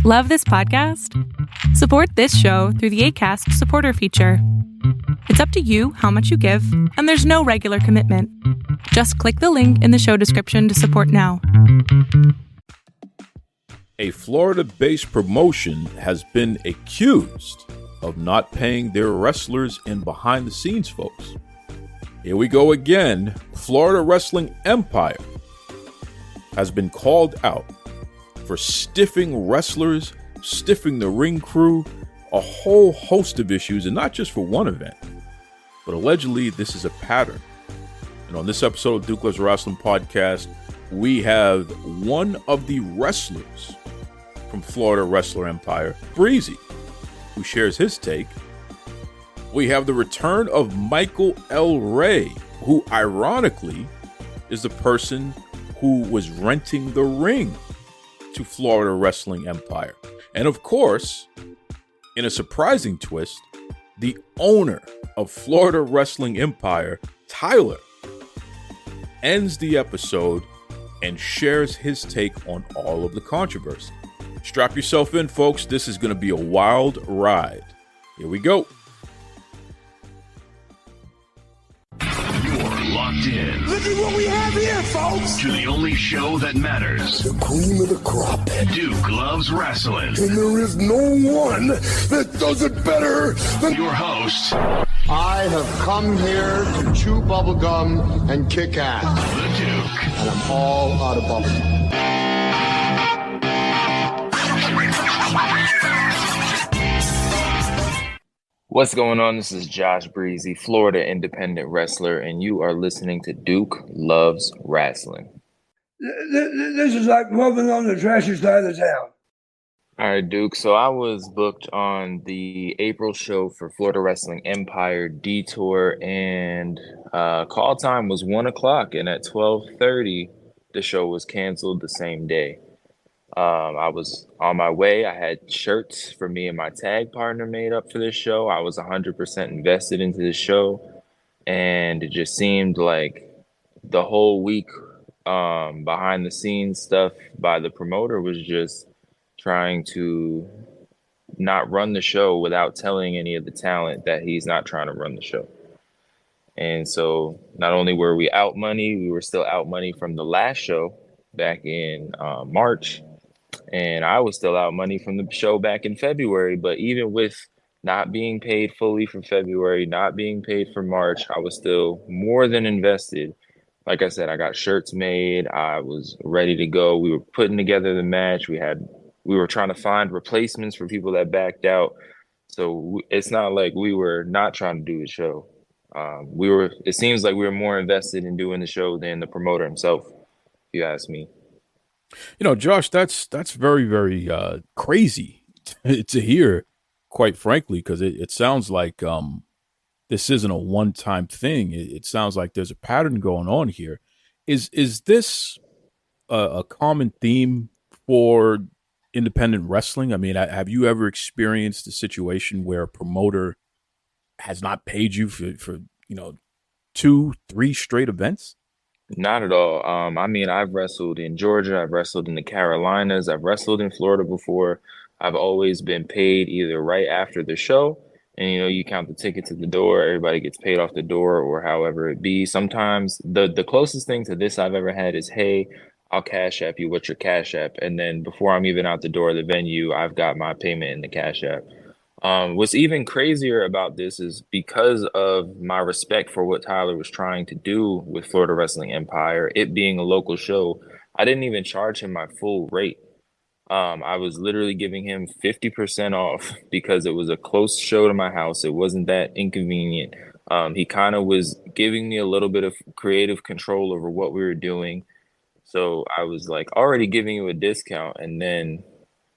Love this podcast? Support this show through the Acast supporter feature. It's up to you how much you give, and there's no regular commitment. Just click the link in the show description to support now. A Florida-based promotion has been accused of not paying their wrestlers and behind-the-scenes folks. Here we go again. Florida Wrestling Empire has been called out for stiffing wrestlers, stiffing the ring crew, a whole host of issues, and not just for one event. But allegedly, this is a pattern. And on this episode of Duke Loves Rasslin podcast, we have one of the wrestlers from Florida Wrestler Empire, Breezzyy, who shares his take. We have the return of Michael L. Reyy, who ironically is the person who was renting the ring to Florida Wrestling Empire. And of course, in a surprising twist, the owner of Florida Wrestling Empire, Tyler, ends the episode and shares his take on all of the controversy. Strap yourself in, folks. This is going to be a wild ride. Here we go. Locked in. Look at what we have here, folks. To the only show that matters. The cream of the crop. Duke Loves Rasslin. And there is no one that does it better than your host. I have come here to chew bubblegum and kick ass. The Duke. And I'm all out of bubblegum. What's going on? This is Josh Breezzyy, Florida independent wrestler, and you are listening to Duke Loves Rasslin. This is like moving on the trashy side of town. All right, Duke. So I was booked on the April show for Florida Wrestling Empire Detour, and call time was 1 o'clock, and at 12:30, the show was canceled the same day. I was on my way. I had shirts for me and my tag partner made up for this show. I was 100% invested into this show, and it just seemed like the whole week behind the scenes stuff by the promoter was just trying to not run the show without telling any of the talent that he's not trying to run the show. And so not only were we out money, we were still out money from the last show back in March. And I was still out money from the show back in February. But even with not being paid fully for February, not being paid for March, I was still more than invested. Like I said, I got shirts made. I was ready to go. We were putting together the match. We were trying to find replacements for people that backed out. So it's not like we were not trying to do the show. It seems like we were more invested in doing the show than the promoter himself, if you ask me. You know, Josh, that's very, very crazy to hear, quite frankly, because it sounds like this isn't a one-time thing. It sounds like there's a pattern going on here. Is this a common theme for independent wrestling? I mean, have you ever experienced a situation where a promoter has not paid you for 2-3 straight events? Not at all. I mean, I've wrestled in Georgia. I've wrestled in the Carolinas. I've wrestled in Florida before. I've always been paid either right after the show. And, you count the ticket to the door. Everybody gets paid off the door or however it be. Sometimes the closest thing to this I've ever had is, hey, I'll Cash App you. What's your Cash App? And then before I'm even out the door of the venue, I've got my payment in the Cash App. What's even crazier about this is because of my respect for what Tyler was trying to do with Florida Wrestling Empire, it being a local show, I didn't even charge him my full rate. I was literally giving him 50% off because it was a close show to my house. It wasn't that inconvenient. He kind of was giving me a little bit of creative control over what we were doing. So I was like already giving you a discount and then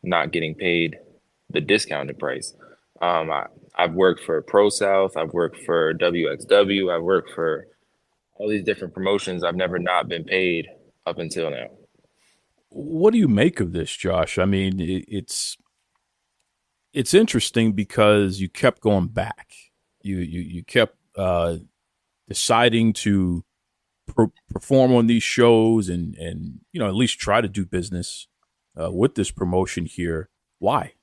not getting paid the discounted price. I've worked for Pro South. I've worked for WXW. I've worked for all these different promotions. I've never not been paid up until now. What do you make of this, Josh? I mean, it's interesting because you kept going back. You kept deciding to perform on these shows and at least try to do business with this promotion here. Why?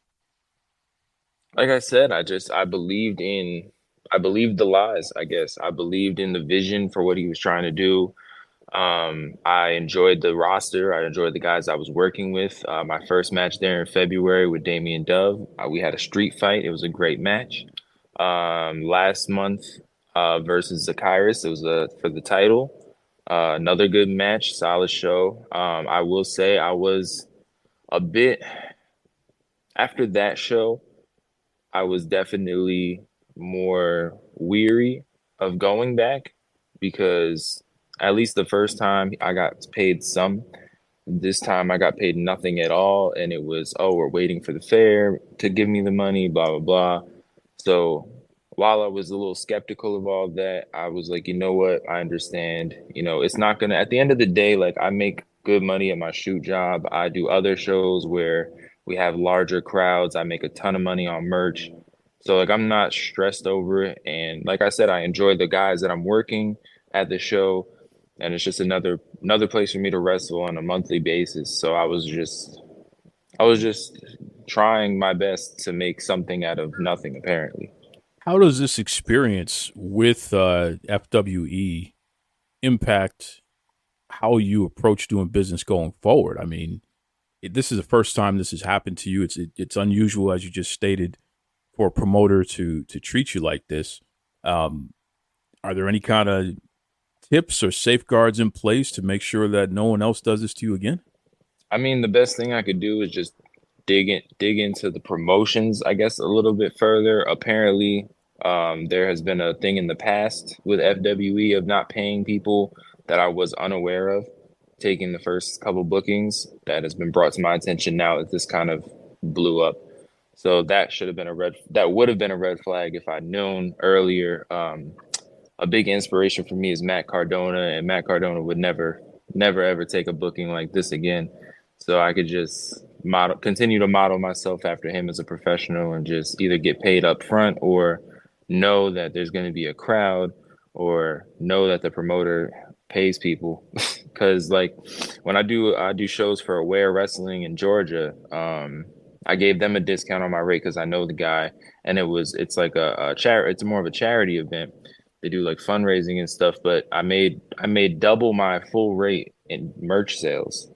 Like I said, I believed the lies, I guess. I believed in the vision for what he was trying to do. I enjoyed the roster. I enjoyed the guys I was working with. My first match there in February with Damian Dove, we had a street fight. It was a great match. Last month versus Zakiris, it was for the title. Another good match, solid show. I will say I was a bit after that show. I was definitely more weary of going back because at least the first time I got paid some. This time I got paid nothing at all. And it was, oh, we're waiting for the fair to give me the money, blah, blah, blah. So while I was a little skeptical of all that, I was like, you know what? I understand. It's not going to, at the end of the day, like I make good money at my shoot job. I do other shows where we have larger crowds. I make a ton of money on merch. So like I'm not stressed over it. And like I said, I enjoy the guys that I'm working at the show. And it's just another place for me to wrestle on a monthly basis. So I was just trying my best to make something out of nothing, apparently. How does this experience with FWE impact how you approach doing business going forward? I mean, this is the first time this has happened to you. It's unusual, as you just stated, for a promoter to treat you like this. Are there any kind of tips or safeguards in place to make sure that no one else does this to you again? I mean, the best thing I could do is just dig into the promotions, I guess, a little bit further. Apparently, there has been a thing in the past with FWE of not paying people that I was unaware of, taking the first couple bookings. That has been brought to my attention now that this kind of blew up. So that would have been a red flag if I'd known earlier. A big inspiration for me is Matt Cardona, and Matt Cardona would never ever take a booking like this again. So I could just continue to model myself after him as a professional and just either get paid up front or know that there's going to be a crowd or know that the promoter pays people. Because like when I do shows for Aware Wrestling in Georgia, I gave them a discount on my rate because I know the guy, and it's like a charity. It's more of a charity event. They do like fundraising and stuff, but I made double my full rate in merch sales.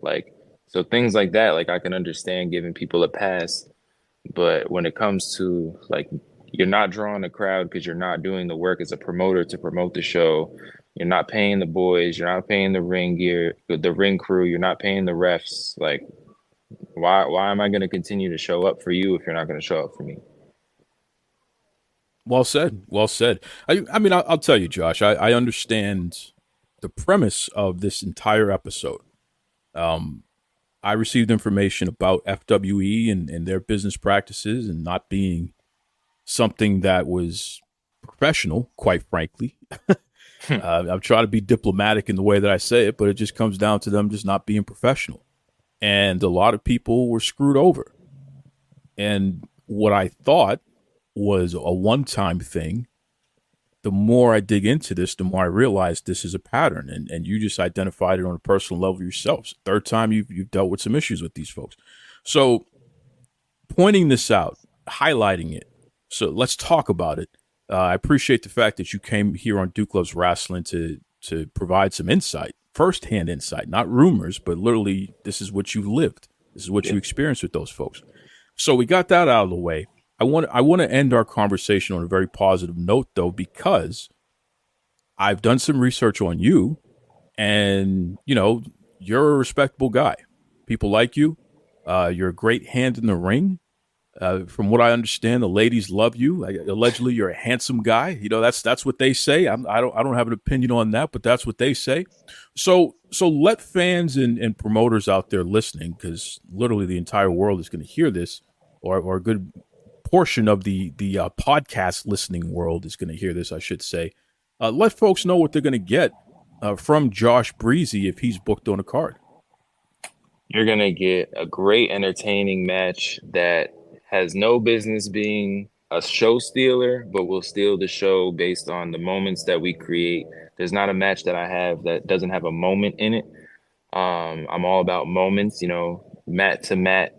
Like, so things like that, like I can understand giving people a pass, but when it comes to like, you're not drawing a crowd because you're not doing the work as a promoter to promote the show. You're not paying the boys. You're not paying the ring gear, the ring crew. You're not paying the refs. Like, why am I going to continue to show up for you if you're not going to show up for me? Well said. Well said. I mean, I'll tell you, Josh, I understand the premise of this entire episode. I received information about FWE and their business practices and not being something that was professional, quite frankly. I'm trying to be diplomatic in the way that I say it, but it just comes down to them just not being professional. And a lot of people were screwed over. And what I thought was a one-time thing, the more I dig into this, the more I realize this is a pattern. And you just identified it on a personal level yourselves. Third time you've dealt with some issues with these folks. So pointing this out, highlighting it, so let's talk about it. I appreciate the fact that you came here on Duke Loves Rasslin to provide some insight, firsthand insight, not rumors, but literally this is what you lived. This is what you experienced with those folks. So we got that out of the way. I want to end our conversation on a very positive note, though, because I've done some research on you, and you're a respectable guy. People like you. You're a great hand in the ring. From what I understand, the ladies love you. Allegedly, you're a handsome guy. That's what they say. I don't have an opinion on that, but that's what they say. So let fans and promoters out there listening, because literally the entire world is going to hear this, or a good portion of the podcast listening world is going to hear this, I should say. Let folks know what they're going to get from Josh Breezzyy if he's booked on a card. You're going to get a great entertaining match that has no business being a show stealer, but will steal the show based on the moments that we create. There's not a match that I have that doesn't have a moment in it. I'm all about moments, mat to mat.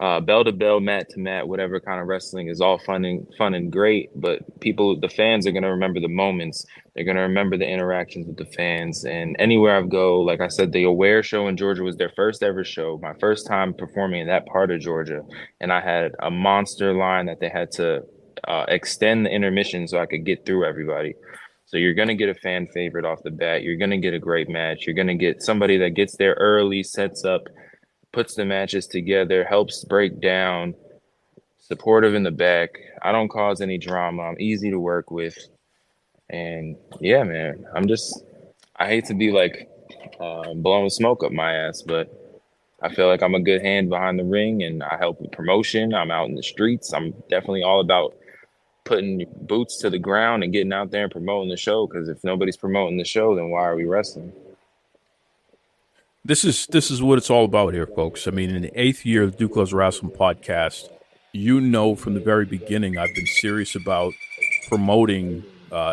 bell to bell, mat to mat, whatever kind of wrestling is all fun and great. But the fans are going to remember the moments. They're going to remember the interactions with the fans. And anywhere I go, like I said, the Aware show in Georgia was their first ever show, my first time performing in that part of Georgia. And I had a monster line that they had to extend the intermission so I could get through everybody. So you're going to get a fan favorite off the bat. You're going to get a great match. You're going to get somebody that gets there early, sets up, puts the matches together, helps break down, supportive in the back. I don't cause any drama. I'm easy to work with. And yeah, man, I hate to be like blowing smoke up my ass, but I feel like I'm a good hand behind the ring and I help with promotion. I'm out in the streets. I'm definitely all about putting boots to the ground and getting out there and promoting the show, because if nobody's promoting the show, then why are we wrestling? This is what it's all about here, folks. I mean, in the 8th year of the Duke Loves Rasslin podcast, from the very beginning, I've been serious about promoting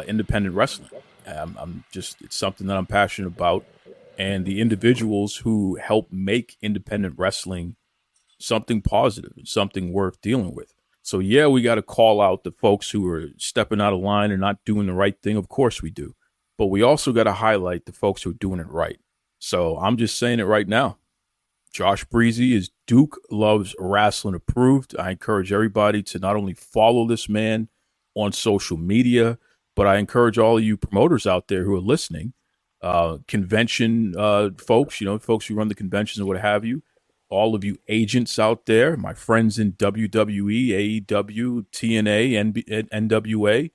independent wrestling. It's something that I'm passionate about, and the individuals who help make independent wrestling something positive and something worth dealing with. So yeah, we got to call out the folks who are stepping out of line and not doing the right thing. Of course we do, but we also got to highlight the folks who are doing it right. So I'm just saying it right now. Josh Breezzyy is Duke Loves Rasslin approved. I encourage everybody to not only follow this man on social media, but I encourage all of you promoters out there who are listening, convention folks, folks who run the conventions and what have you, all of you agents out there, my friends in WWE, AEW, TNA, NWA,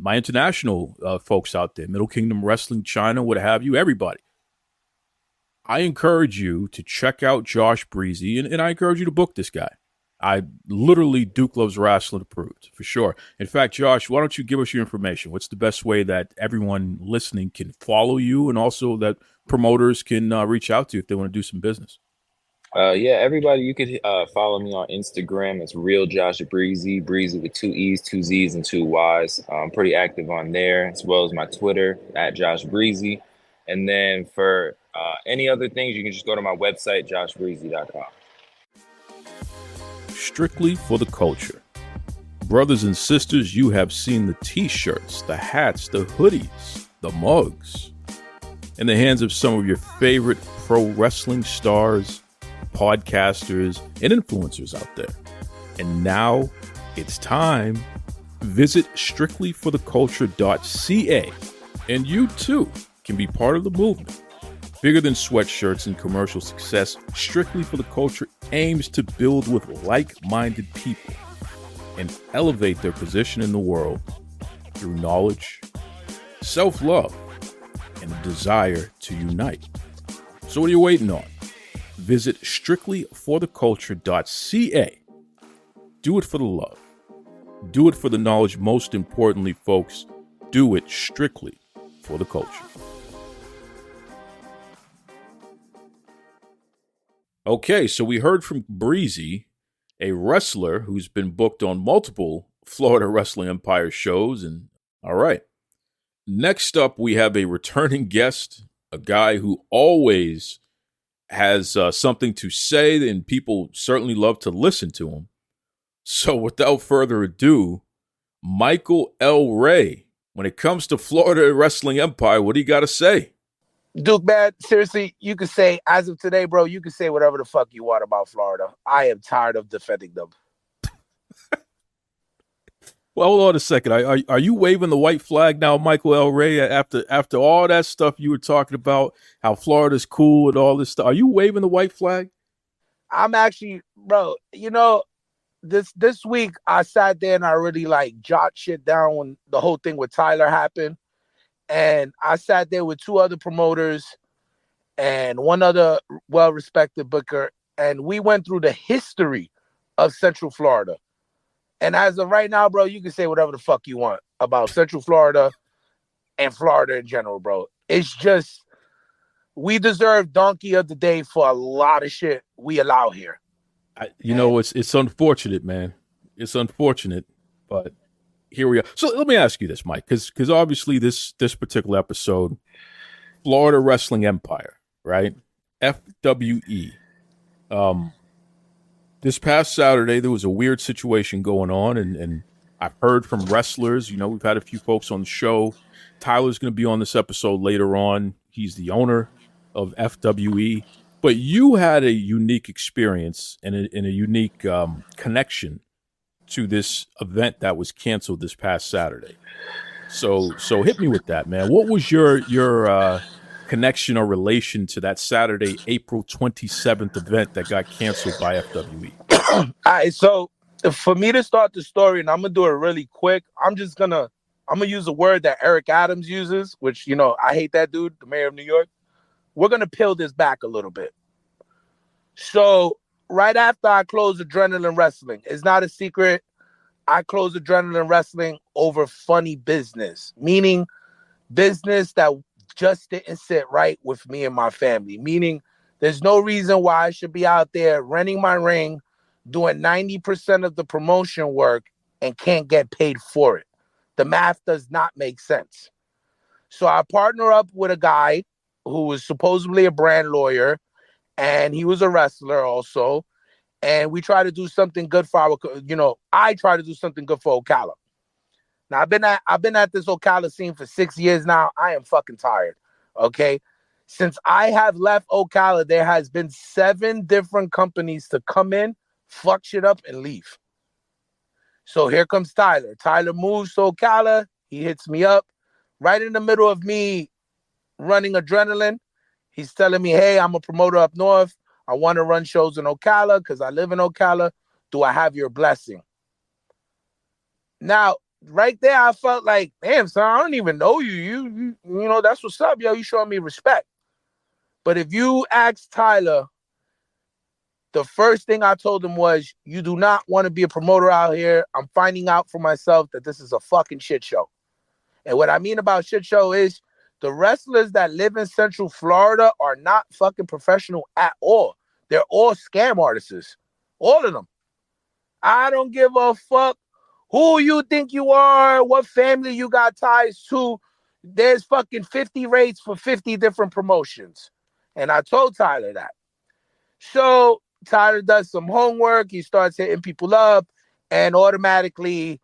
my international folks out there, Middle Kingdom Wrestling, China, what have you, everybody. I encourage you to check out Josh Breezzyy, and I encourage you to book this guy. I literally Duke Loves Rasslin approved, for sure. In fact, Josh, why don't you give us your information? What's the best way that everyone listening can follow you, and also that promoters can reach out to you if they want to do some business? Yeah, everybody, you could follow me on Instagram. It's Real Josh Breezzyy, Breezzyy with 2 E's, 2 Z's, and 2 Y's. I'm pretty active on there, as well as my Twitter at Josh Breezzyy. And then for any other things, you can just go to my website, joshbreezzyy.com. Strictly for the culture. Brothers and sisters, you have seen the t-shirts, the hats, the hoodies, the mugs in the hands of some of your favorite pro wrestling stars, podcasters, and influencers out there. And now it's time. Visit strictlyfortheculture.ca and you too can be part of the movement. Bigger than sweatshirts and commercial success, Strictly for the Culture aims to build with like-minded people and elevate their position in the world through knowledge, self-love, and a desire to unite. So what are you waiting on? Visit strictlyfortheculture.ca. Do it for the love. Do it for the knowledge. Most importantly, folks, do it strictly for the culture. Okay, so we heard from Breezzyy, a wrestler who's been booked on multiple Florida Wrestling Empire shows. And all right, next up, we have a returning guest, a guy who always has something to say, and people certainly love to listen to him. So without further ado, Michael L. Reyy. When it comes to Florida Wrestling Empire, what do you got to say? Duke, man, seriously, you can say, as of today, bro, you can say whatever the fuck you want about Florida. I am tired of defending them. Well, hold on a second. Are you waving the white flag now, Michael L. Reyy, after all that stuff you were talking about, how Florida's cool and all this stuff? Are you waving the white flag? I'm actually, bro, this week I sat there and I really jot shit down when the whole thing with Tyler happened. And I sat there with 2 other promoters and 1 other well-respected booker, and we went through the history of Central Florida. And as of right now, bro, you can say whatever the fuck you want about Central Florida and Florida in general, bro. It's just, we deserve Donkey of the Day for a lot of shit we allow here. It's unfortunate, man. It's unfortunate, but here we are. So let me ask you this, Mike, because obviously this particular episode, Florida Wrestling Empire, right? FWE. This past Saturday, there was a weird situation going on, and I've heard from wrestlers. You know, we've had a few folks on the show. Tyler's going to be on this episode later on. He's the owner of FWE. But you had a unique experience and a unique connection to this event that was canceled this past Saturday. So hit me with that, man. What was your connection or relation to that Saturday, April 27th event that got canceled by FWE? All right, so for me to start the story, and I'm gonna do it really quick, I'm gonna use a word that Eric Adams uses, which, you know, I hate that dude, the mayor of New York. We're gonna peel this back a little bit. So right after I closed Adrenaline Wrestling, it's not a secret, I closed Adrenaline Wrestling over funny business, meaning business that just didn't sit right with me and my family, meaning there's no reason why I should be out there renting my ring, doing 90% of the promotion work, and can't get paid for it. The math does not make sense. So I partner up with a guy who was supposedly a brand lawyer, and he was a wrestler also. And we try to do something good for our, I try to do something good for Ocala. Now I've been at this Ocala scene for 6 years now. I am fucking tired. Okay. Since I have left Ocala, there has been 7 different companies to come in, fuck shit up, and leave. So here comes Tyler. Tyler moves to Ocala. He hits me up right in the middle of me running Adrenaline. He's telling me, hey, I'm a promoter up north. I want to run shows in Ocala because I live in Ocala. Do I have your blessing? Now, right there, I felt like, damn, son, I don't even know you. You know, that's what's up, yo. You showing me respect. But if you ask Tyler, the first thing I told him was, you do not want to be a promoter out here. I'm finding out for myself that this is a fucking shit show. And what I mean about shit show is the wrestlers that live in Central Florida are not fucking professional at all. They're all scam artists. All of them. I don't give a fuck who you think you are, what family you got ties to. There's fucking 50 rates for 50 different promotions. And I told Tyler that. So Tyler does some homework. He starts hitting people up. And automatically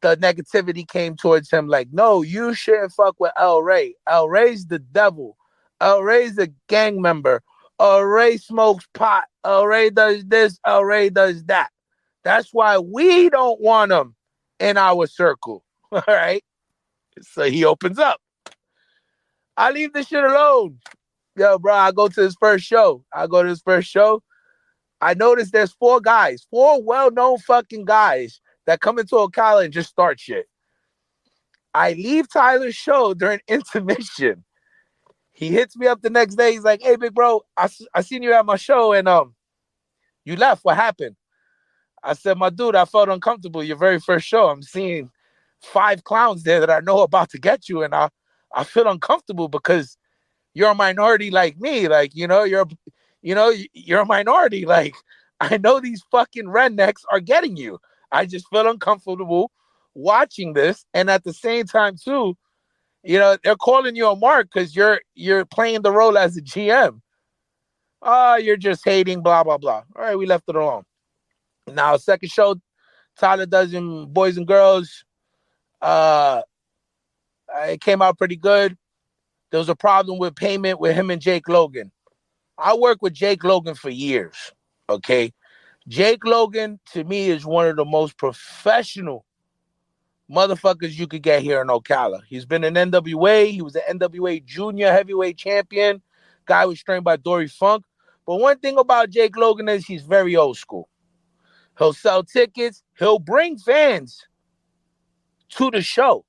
the negativity came towards him like, no, you shouldn't fuck with Reyy. Rey's the devil. Rey's a gang member. Reyy smokes pot. Reyy does this. Reyy does that. That's why we don't want him in our circle. All right. So he opens up. I leave this shit alone. Yo, bro, I go to his first show. I noticed there's 4 guys, 4 well-known fucking guys that come into Ocala and just start shit. I leave Tyler's show during intermission. He hits me up the next day. He's like, hey, big bro, I seen you at my show and you left. What happened? I said, my dude, I felt uncomfortable. Your very first show. I'm seeing 5 clowns there that I know about to get you. And I feel uncomfortable because you're a minority like me. Like, you're a minority. Like, I know these fucking rednecks are getting you. I just feel uncomfortable watching this. And at the same time, too, they're calling you a mark because you're playing the role as a GM. You're just hating, blah, blah, blah. All right, we left it alone. Now, second show, Tyler does in Boys and Girls. It came out pretty good. There was a problem with payment with him and Jake Logan. I worked with Jake Logan for years, okay? Jake Logan, to me, is one of the most professional motherfuckers you could get here in Ocala. He's been in NWA. He was an NWA junior heavyweight champion. Guy was trained by Dory Funk. But one thing about Jake Logan is he's very old school. He'll sell tickets. He'll bring fans to the show.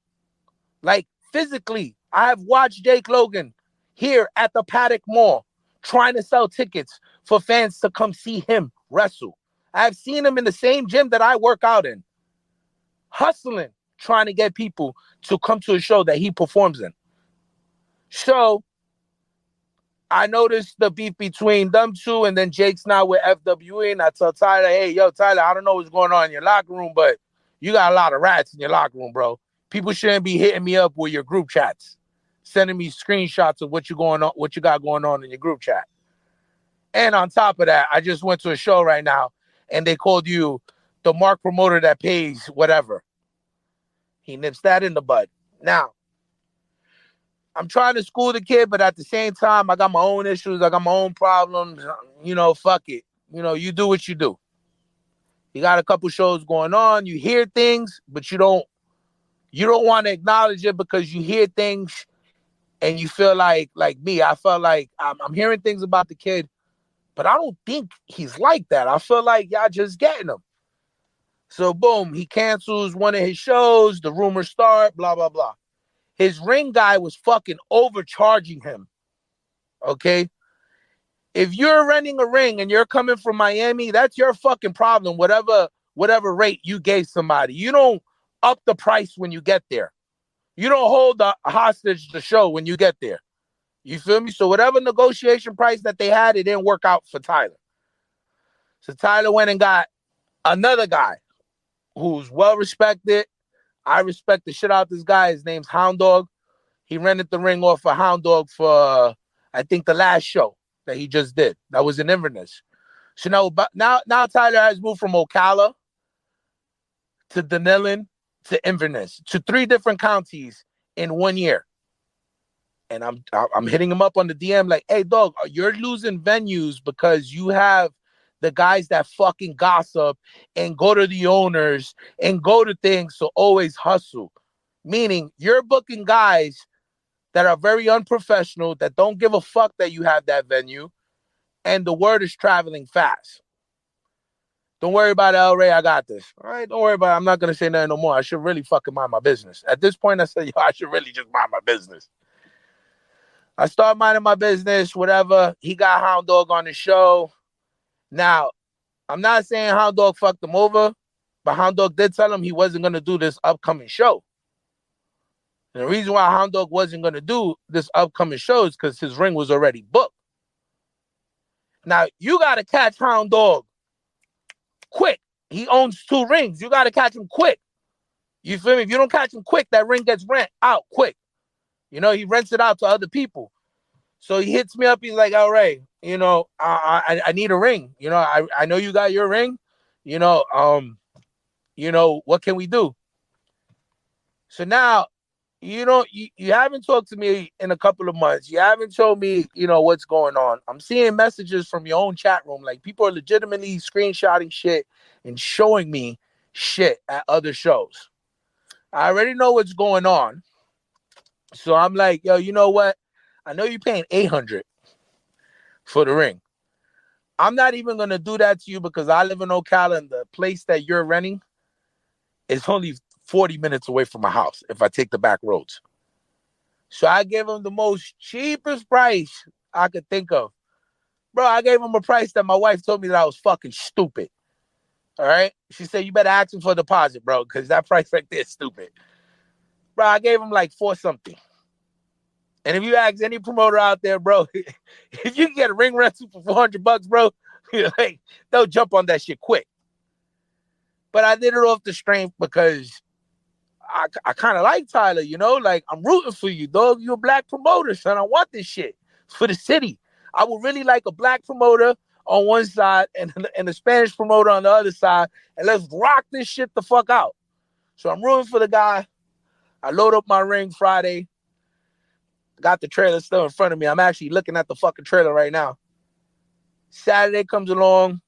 Like, physically, I have watched Jake Logan here at the Paddock Mall trying to sell tickets for fans to come see him wrestle. I've seen him in the same gym that I work out in, hustling, trying to get people to come to a show that he performs in. So I noticed the beef between them two, and then Jake's now with FWE, and I tell Tyler, hey, yo, Tyler, I don't know what's going on in your locker room, but you got a lot of rats in your locker room, bro. People shouldn't be hitting me up with your group chats, sending me screenshots of what you got going on in your group chat. And on top of that, I just went to a show right now, and they called you the mark promoter that pays whatever. He nips that in the bud. Now, I'm trying to school the kid, but at the same time, I got my own issues. I got my own problems. Fuck it. You do what you do. You got a couple shows going on. You hear things, but you don't want to acknowledge it because you hear things and you feel like me. I felt like I'm hearing things about the kid, but I don't think he's like that. I feel like y'all just getting him. So boom, he cancels one of his shows. The rumors start, blah, blah, blah. His ring guy was fucking overcharging him. Okay? If you're renting a ring and you're coming from Miami, that's your fucking problem. Whatever rate you gave somebody. You don't up the price when you get there. You don't hold the hostage the show when you get there. You feel me? So whatever negotiation price that they had, it didn't work out for Tyler. So Tyler went and got another guy who's well respected. I respect the shit out of this guy. His name's Hound Dog. He rented the ring off of Hound Dog for, I think, the last show that he just did. That was in Inverness. So now Tyler has moved from Ocala to Dunedin to Inverness to 3 different counties in 1 year. And I'm hitting him up on the DM like, hey, dog, you're losing venues because you have the guys that fucking gossip and go to the owners and go to things, so always hustle. Meaning you're booking guys that are very unprofessional, that don't give a fuck that you have that venue, and the word is traveling fast. Don't worry about it, Reyy, I got this. All right, don't worry about it. I'm not going to say nothing no more. I should really fucking mind my business. At this point, I said, I should really just mind my business. I start minding my business, whatever. He got Hound Dog on the show. Now, I'm not saying Hound Dog fucked him over, but Hound Dog did tell him he wasn't going to do this upcoming show. And the reason why Hound Dog wasn't going to do this upcoming show is because his ring was already booked. Now, you got to catch Hound Dog quick. He owns 2 rings. You got to catch him quick. You feel me? If you don't catch him quick, that ring gets rent out quick. He rents it out to other people. So he hits me up. He's like, all right, I need a ring. I know you got your ring. What can we do? So now, you haven't talked to me in a couple of months. You haven't told me, what's going on. I'm seeing messages from your own chat room. Like, people are legitimately screenshotting shit and showing me shit at other shows. I already know what's going on. So I'm like, yo, you know what? I know you're paying $800 for the ring. I'm not even going to do that to you because I live in Ocala and the place that you're renting is only 40 minutes away from my house if I take the back roads. So I gave him the most cheapest price I could think of. Bro, I gave him a price that my wife told me that I was fucking stupid. All right? She said, you better ask him for a deposit, bro, because that price right there is stupid. Bro, I gave him like 4 something. And if you ask any promoter out there, bro, if you can get a ring rental for $400, bro, like, they'll jump on that shit quick. But I did it off the strength because I kind of like Tyler, like, I'm rooting for you, dog. You're a black promoter, son. I want this shit for the city. I would really like a black promoter on one side and a Spanish promoter on the other side, and let's rock this shit the fuck out. So I'm rooting for the guy. I load up my ring Friday. Got the trailer still in front of me. I'm actually looking at the fucking trailer right now. Saturday comes along.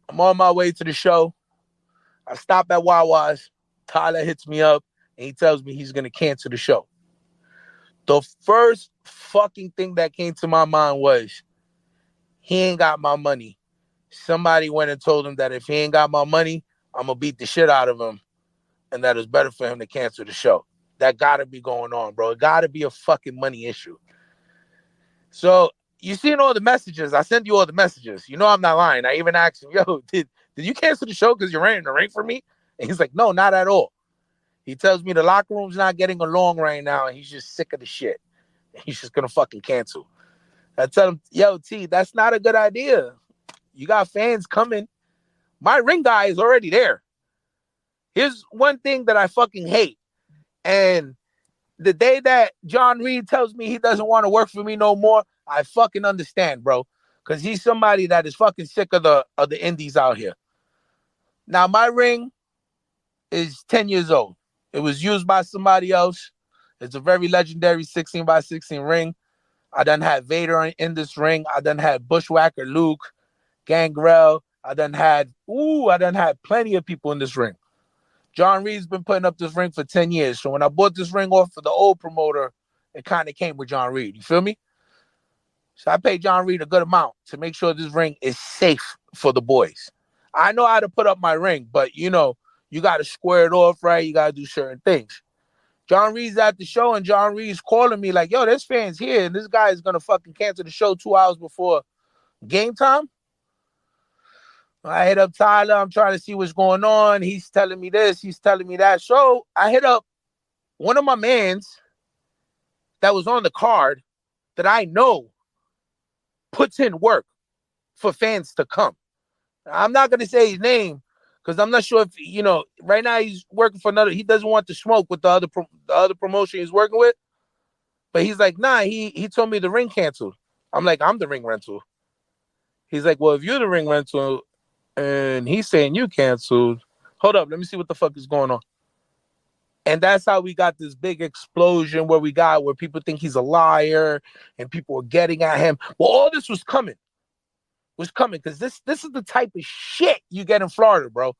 I'm on my way to the show. I stop at Wawa's. Tyler hits me up and he tells me he's going to cancel the show. The first fucking thing that came to my mind was, he ain't got my money. Somebody went and told him that if he ain't got my money, I'm going to beat the shit out of him, and that it's better for him to cancel the show. That got to be going on, bro. It got to be a fucking money issue. So you seen all the messages. I sent you all the messages. I'm not lying. I even asked him, yo, did you cancel the show because you're renting the ring for me? And he's like, no, not at all. He tells me the locker room's not getting along right now, and he's just sick of the shit. He's just going to fucking cancel. I tell him, yo, T, that's not a good idea. You got fans coming. My ring guy is already there. Here's one thing that I fucking hate. And the day that John Reed tells me he doesn't want to work for me no more, I fucking understand, bro. because he's somebody that is fucking sick of the indies out here. Now, my ring is 10 years old. It was used by somebody else. It's a very legendary 16 by 16 ring. I done had Vader in this ring. I done had Bushwhacker Luke, Gangrel. I done had plenty of people in this ring. John Reed's been putting up this ring for 10 years. So when I bought this ring off of the old promoter, it kind of came with John Reed. You feel me? So I paid John Reed a good amount to make sure this ring is safe for the boys. I know how to put up my ring, but you got to square it off, right? You got to do certain things. John Reed's at the show, and John Reed's calling me like, yo, there's fans here, and this guy is going to fucking cancel the show 2 hours before game time. I hit up Tyler. I'm trying to see what's going on. He's telling me this. He's telling me that. So I hit up one of my mans that was on the card that I know puts in work for fans to come. I'm not going to say his name because I'm not sure if, right now he's working for another. He doesn't want to smoke with the other promotion he's working with. But he's like, nah, he told me the ring canceled. I'm like, I'm the ring rental. He's like, well, if you're the ring rental and he's saying you canceled, hold up, let me see what the fuck is going on. And that's how we got this big explosion where people think he's a liar and people are getting at him. Well, all this was coming because this is the type of shit you get in Florida, bro.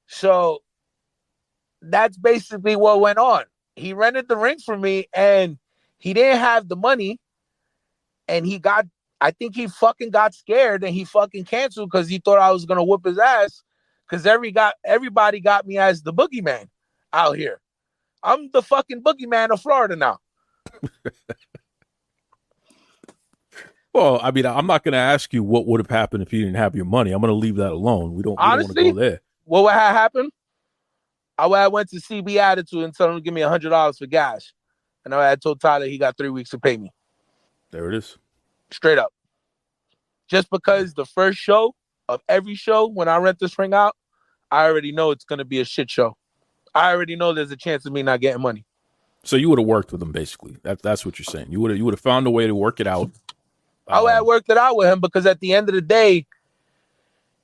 So that's basically what went on. He rented the ring for me and he didn't have the money and I think he fucking got scared and he fucking canceled because he thought I was going to whoop his ass because everybody got me as the boogeyman out here. I'm the fucking boogeyman of Florida now. Well, I mean, I'm not going to ask you what would have happened if you didn't have your money. I'm going to leave that alone. We don't want to go there. What would have happened? I went to CB Attitude and told him to give me $100 for gas. And I had told Tyler he got 3 weeks to pay me. There it is. Straight up. Just because the first show of every show, when I rent this ring out, I already know it's going to be a shit show. I already know there's a chance of me not getting money. So you would have worked with him, basically. That's what you're saying. You would have found a way to work it out. I would have worked it out with him because at the end of the day,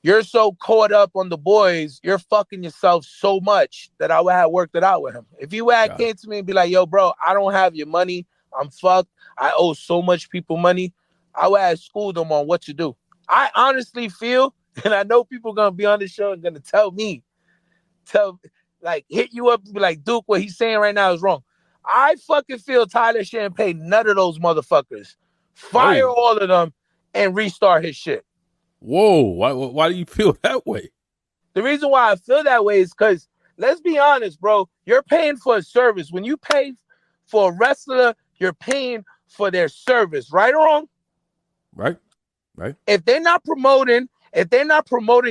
you're so caught up on the boys, you're fucking yourself so much that I would have worked it out with him. If you had came to me and be like, yo, bro, I don't have your money. I'm fucked. I owe so much people money. I would have schooled them on what to do. I honestly feel, and I know people are going to be on the show and going to hit you up and be like, Duke, what he's saying right now is wrong. I fucking feel Tyler shouldn't pay none of those motherfuckers. Fire all of them and restart his shit. Whoa, why do you feel that way? The reason why I feel that way is because, let's be honest, bro, you're paying for a service. When you pay for a wrestler, you're paying for their service, right or wrong? Right. If they're not promoting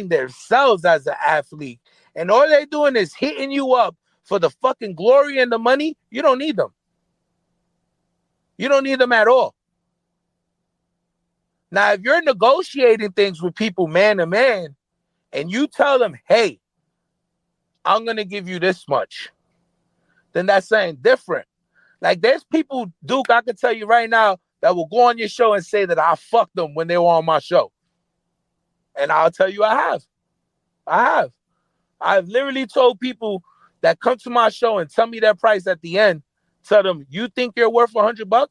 themselves as an athlete, and all they're doing is hitting you up for the fucking glory and the money, you don't need them. You don't need them at all. Now, if you're negotiating things with people man to man, and you tell them, hey, I'm going to give you this much, then that's something different. Like, there's people, Duke, I can tell you right now, that will go on your show and say that I fucked them when they were on my show. And I'll tell you I have. I've literally told people that come to my show and tell me their price at the end, tell them, you think you're worth $100?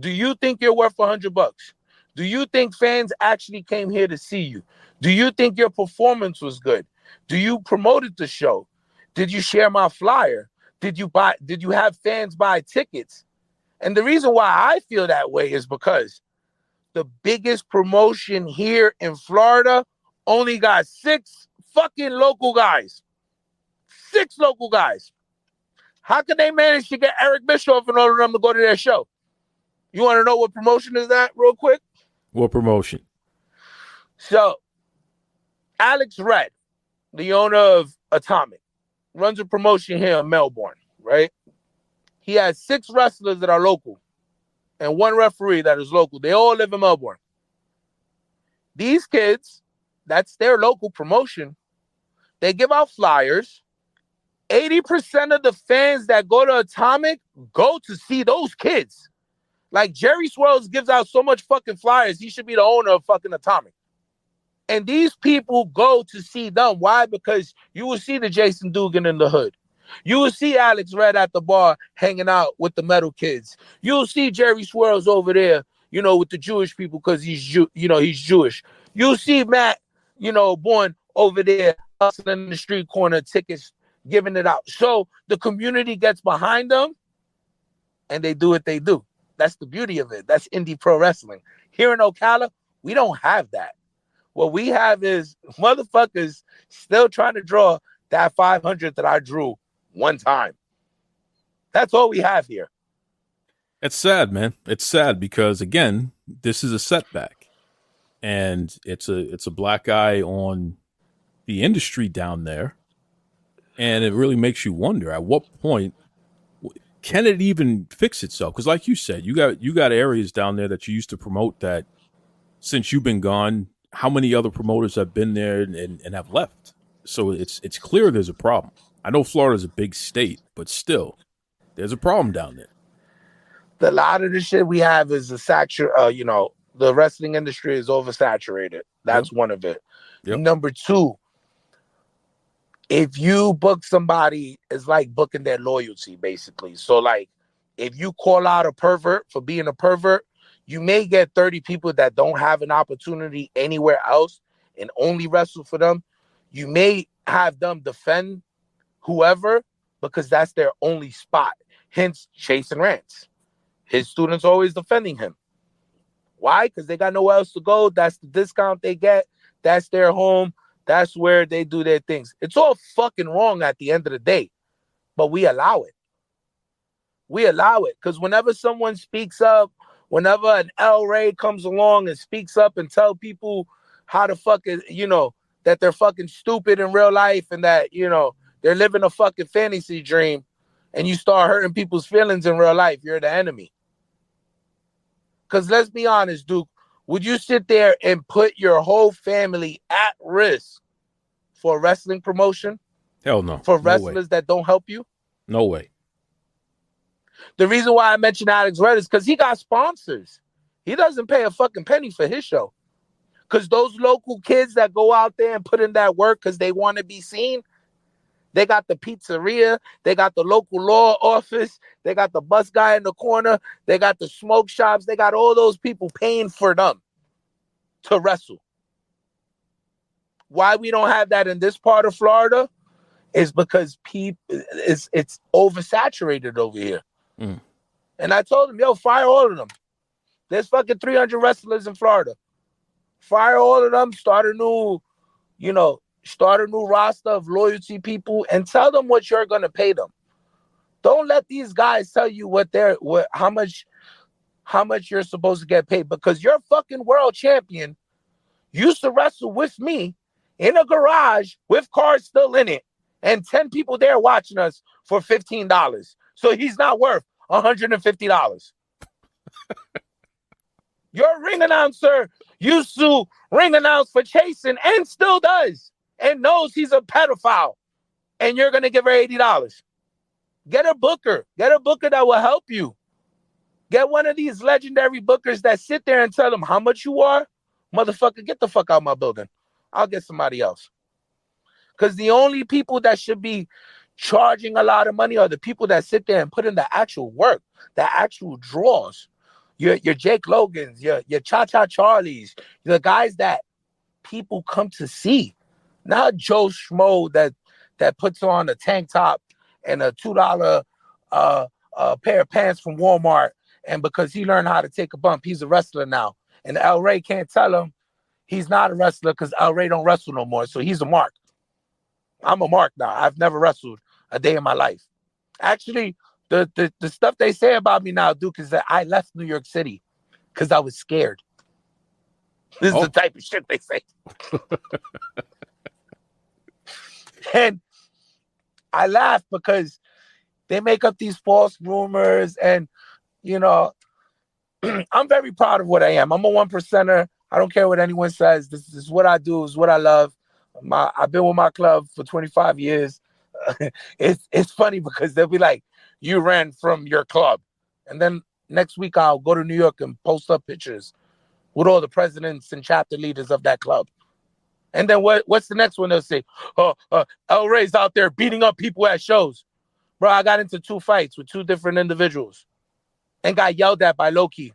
Do you think you're worth $100? Do you think fans actually came here to see you? Do you think your performance was good? Do you promoted the show? Did you share my flyer? Did you have fans buy tickets? And the reason why I feel that way is because the biggest promotion here in Florida only got 6 fucking local guys. 6 local guys. How can they manage to get Eric Bischoff and all of them to go to their show? You want to know what promotion is that real quick? What promotion? So, Alex Red, the owner of Atomic, runs a promotion here in Melbourne, right? He has 6 wrestlers that are local and 1 referee that is local. They all live in Melbourne. These kids, that's their local promotion. They give out flyers. 80% of the fans that go to Atomic go to see those kids. Like Jerry Swirls gives out so much fucking flyers. He should be the owner of fucking Atomic. And these people go to see them. Why? Because you will see the Jason Dugan in the hood. You will see Alex Red at the bar hanging out with the metal kids. You'll see Jerry Swirls over there, with the Jewish people because he's Jewish. You'll see Matt, born over there hustling in the street corner, tickets, giving it out. So the community gets behind them and they do what they do. That's the beauty of it. That's indie pro wrestling. Here in Ocala, we don't have that. What we have is motherfuckers still trying to draw that 500 that I drew one time. That's all we have here. It's sad, man. It's sad because, again, this is a setback. And it's a black eye on the industry down there. And it really makes you wonder, at what point can it even fix itself? Because like you said, you got areas down there that you used to promote that since you've been gone, how many other promoters have been there and have left? So it's clear there's a problem. I know Florida's a big state, but still, there's a problem down there. A lot of the shit we have is the wrestling industry is oversaturated. That's one of it. Yep. Number two, if you book somebody, it's like booking their loyalty, basically. So, like, if you call out a pervert for being a pervert, you may get 30 people that don't have an opportunity anywhere else and only wrestle for them. You may have them defend whoever because that's their only spot. Hence, Chase and Rance. His students always defending him. Why? Because they got nowhere else to go. That's the discount they get. That's their home. That's where they do their things. It's all fucking wrong at the end of the day, but we allow it. We allow it because whenever someone speaks up, whenever an Reyy comes along and speaks up and tell people how to fucking, that they're fucking stupid in real life and that, they're living a fucking fantasy dream and you start hurting people's feelings in real life, you're the enemy. Because let's be honest, Duke, would you sit there and put your whole family at risk for a wrestling promotion? Hell no. For wrestlers that don't help you? No way. The reason why I mentioned Alex Red is because he got sponsors. He doesn't pay a fucking penny for his show. Because those local kids that go out there and put in that work because they want to be seen, they got the pizzeria, they got the local law office, they got the bus guy in the corner, they got the smoke shops, they got all those people paying for them to wrestle. Why we don't have that in this part of Florida is because it's oversaturated over here. Mm. And I told him, yo, fire all of them. There's fucking 300 wrestlers in Florida. Fire all of them, start a new roster of loyalty people and tell them what you're going to pay them. Don't let these guys tell you how much you're supposed to get paid because your fucking world champion used to wrestle with me in a garage with cars still in it and 10 people there watching us for $15. So he's not worth $150. Your ring announcer used to ring announce for Chasen and still does and knows he's a pedophile and you're going to give her $80. Get a booker. Get a booker that will help you. Get one of these legendary bookers that sit there and tell them how much you are. Motherfucker, get the fuck out of my building. I'll get somebody else. Because the only people that should be charging a lot of money are the people that sit there and put in the actual work, the actual draws. Your Jake Logans, your Cha-Cha Charlies, the guys that people come to see. Not Joe Schmo that puts on a tank top and a $2 pair of pants from Walmart. And because he learned how to take a bump, he's a wrestler now. And Reyy can't tell him he's not a wrestler because Reyy don't wrestle no more. So he's a mark. I'm a mark now. I've never wrestled a day in my life. Actually, the stuff they say about me now, Duke, is that I left New York City because I was scared. This is the type of shit they say. And I laugh because they make up these false rumors and, I'm very proud of what I am. I'm a 1%er. I don't care what anyone says. This is what I do. Is what I love. I've been with my club for 25 years. It's funny because they'll be like, you ran from your club. And then Next week, I'll go to New York and post up pictures with all the presidents and chapter leaders of that club. And then what's the next one they'll say? Oh, El Rey's out there beating up people at shows. Bro, I got into 2 fights with 2 different individuals and got yelled at by Loki.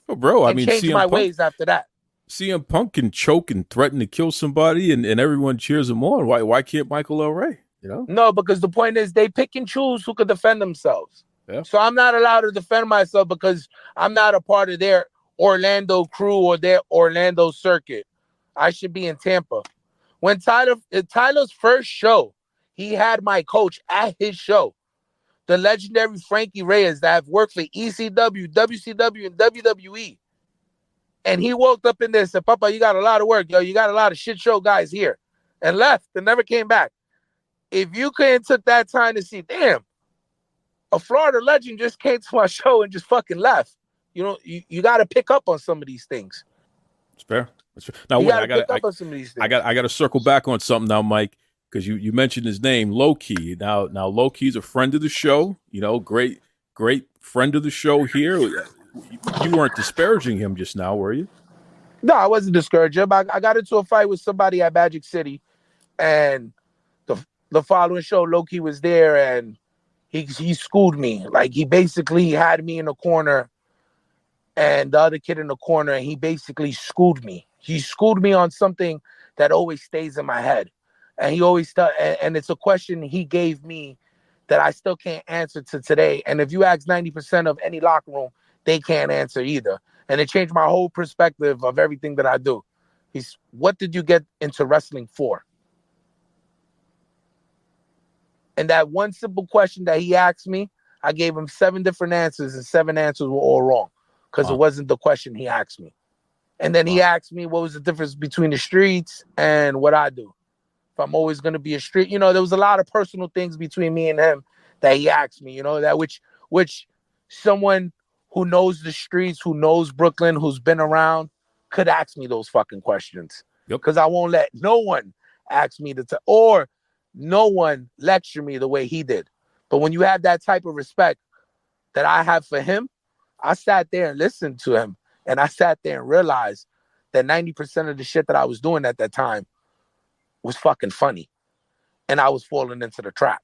Oh, bro, I mean, changed my ways after that. CM Punk can choke and threaten to kill somebody, and everyone cheers him on. Why can't Michael El Rey? You know? No, because the point is they pick and choose who could defend themselves. Yeah. So I'm not allowed to defend myself because I'm not a part of their Orlando crew or their Orlando circuit. I should be in Tampa. When Tyler's first show, he had my coach at his show, the legendary Frankie Reyes that have worked for ECW, WCW, and WWE. And he woke up in there and said, Papa, you got a lot of work, yo. You got a lot of shit show guys here. And left and never came back. If you couldn't took that time to see, damn, a Florida legend just came to my show and just fucking left. You know, you got to pick up on some of these things. It's fair. Now, wait, I got to circle back on something now, Mike, because you mentioned his name, Low Key. Now Low Key's a friend of the show. You know, great friend of the show here. You weren't disparaging him just now, were you? No, I wasn't discouraging him. I got into a fight with somebody at Magic City, and the following show, Low Key was there, and he schooled me. Like, he basically had me in the corner and the other kid in the corner, and he basically schooled me. He schooled me on something that always stays in my head. And he always and it's a question he gave me that I still can't answer to today. And if you ask 90% of any locker room, they can't answer either. And it changed my whole perspective of everything that I do. What did you get into wrestling for? And that one simple question that he asked me, I gave him 7 different answers, and 7 answers were all wrong because It wasn't the question he asked me. And then he asked me what was the difference between the streets and what I do. If I'm always going to be a street, you know, there was a lot of personal things between me and him that he asked me, you know, that which someone who knows the streets, who knows Brooklyn, who's been around, could ask me those fucking questions. Because I won't let no one ask me or no one lecture me the way he did. But when you have that type of respect that I have for him, I sat there and listened to him. And I sat there and realized that 90% of the shit that I was doing at that time was fucking funny. And I was falling into the trap.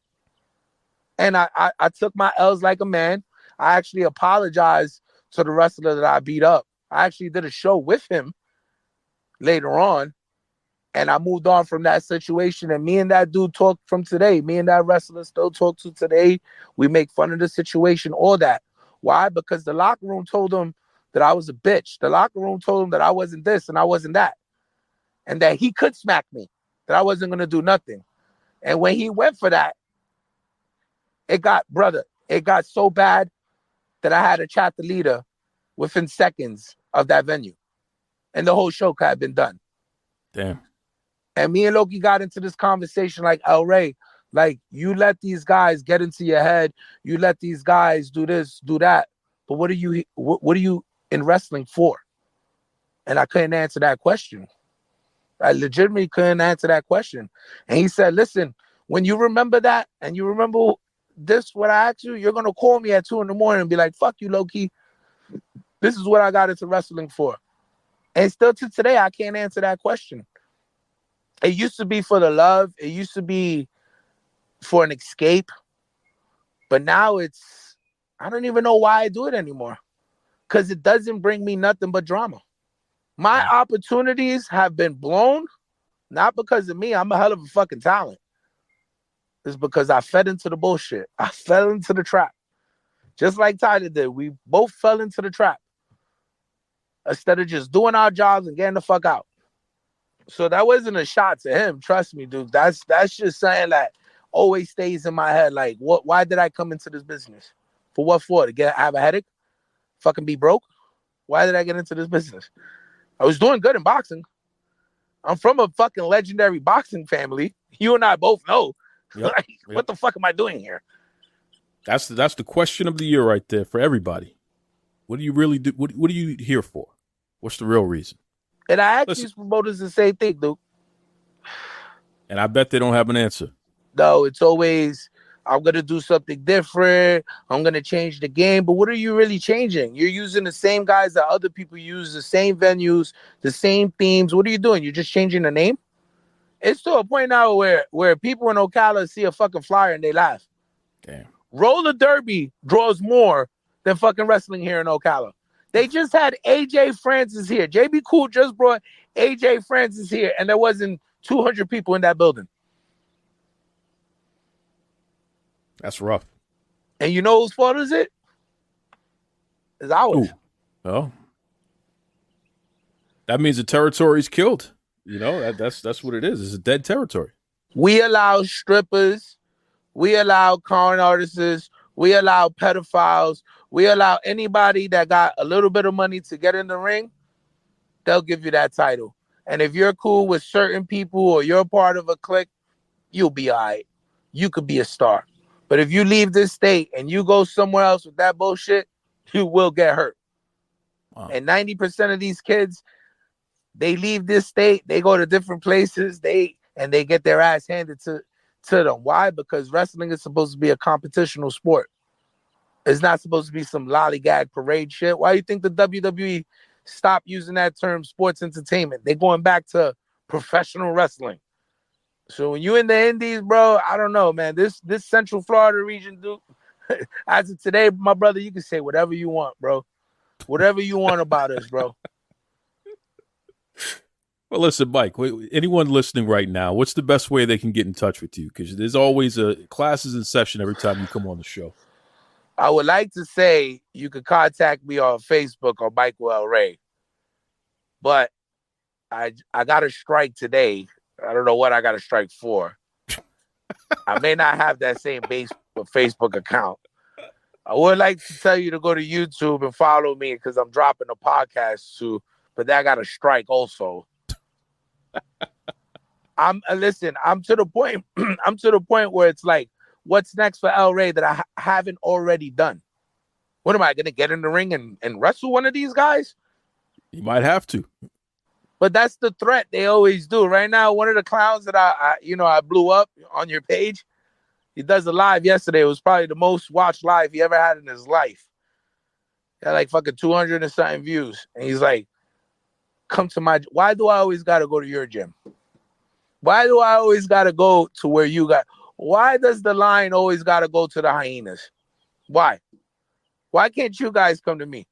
And I took my L's like a man. I actually apologized to the wrestler that I beat up. I actually did a show with him later on. And I moved on from that situation. And me and that dude talked from today. Me and that wrestler still talk to today. We make fun of the situation, all that. Why? Because the locker room told him that I was a bitch. The locker room told him that I wasn't this and I wasn't that. And that he could smack me, that I wasn't going to do nothing. And when he went for that, it got so bad that I had a chapter leader within seconds of that venue. And the whole show could have been done. Damn. And me and Loki got into this conversation like, El Rey, like, you let these guys get into your head. You let these guys do this, do that. But what are you in wrestling for? And I couldn't answer that question. I legitimately couldn't answer that question. And he said, listen, when you remember that and you remember this, what I asked you, you're going to call me at 2 a.m. and be like, fuck you, Loki. This is what I got into wrestling for. And still to today, I can't answer that question. It used to be for the love. It used to be for an escape. But now I don't even know why I do it anymore. Because it doesn't bring me nothing but drama. My opportunities have been blown, not because of me. I'm a hell of a fucking talent. It's because I fed into the bullshit. I fell into the trap. Just like Tyler did. We both fell into the trap. Instead of just doing our jobs and getting the fuck out. So that wasn't a shot to him. Trust me, dude. That's just something that always stays in my head. Like, why did I come into this business? For what for? To have a headache? Fucking be broke? Why did I get into this business? I was doing good in boxing. I'm from a fucking legendary boxing family. You and I both know. Yep. What the fuck am I doing here? That's the question of the year right there for everybody. What do you really do? What are you here for? What's the real reason? And I ask these promoters the same thing, dude. And I bet they don't have an answer. No, it's always I'm going to do something different. I'm going to change the game. But what are you really changing? You're using the same guys that other people use, the same venues, the same themes. What are you doing? You're just changing the name? It's to a point now where people in Ocala see a fucking flyer and they laugh. Damn. Roller derby draws more than fucking wrestling here in Ocala. They just had AJ Francis here. JB Cool just brought AJ Francis here, and there wasn't 200 people in that building. That's rough. And you know whose fault is it? It's ours. Ooh. Well, that means the territory's killed. You know, that's what it is. It's a dead territory. We allow strippers. We allow con artists. We allow pedophiles. We allow anybody that got a little bit of money to get in the ring. They'll give you that title. And if you're cool with certain people or you're part of a clique, you'll be all right. You could be a star. But if you leave this state and you go somewhere else with that bullshit, you will get hurt. Wow. And 90% of these kids, they leave this state, they go to different places, they get their ass handed to them. Why? Because wrestling is supposed to be a competitional sport. It's not supposed to be some lollygag parade shit. Why do you think the WWE stopped using that term sports entertainment? They're going back to professional wrestling. So when you in the Indies, bro, I don't know, man. This Central Florida region, dude, as of today, my brother, you can say whatever you want, bro. Whatever you want about us, bro. Well, listen, Mike, anyone listening right now, what's the best way they can get in touch with you? Because there's always classes in session every time you come on the show. I would like to say you could contact me on Facebook or Michael L. Reyy. But I got a strike today. I don't know what I got a strike for. I may not have that same Facebook account. I would like to tell you to go to YouTube and follow me because I'm dropping a podcast too, but that got a strike also. I'm to the point. I'm to the point where it's like, what's next for El Rey that I haven't already done? What am I gonna get in the ring and wrestle one of these guys? You might have to. But that's the threat they always do. Right now, one of the clowns that I blew up on your page, he does a live yesterday. It was probably the most watched live he ever had in his life. He had like fucking 200 and something views. And he's like, why do I always got to go to your gym? Why do I always got to go to where you got? Why does the line always got to go to the hyenas? Why? Why can't you guys come to me?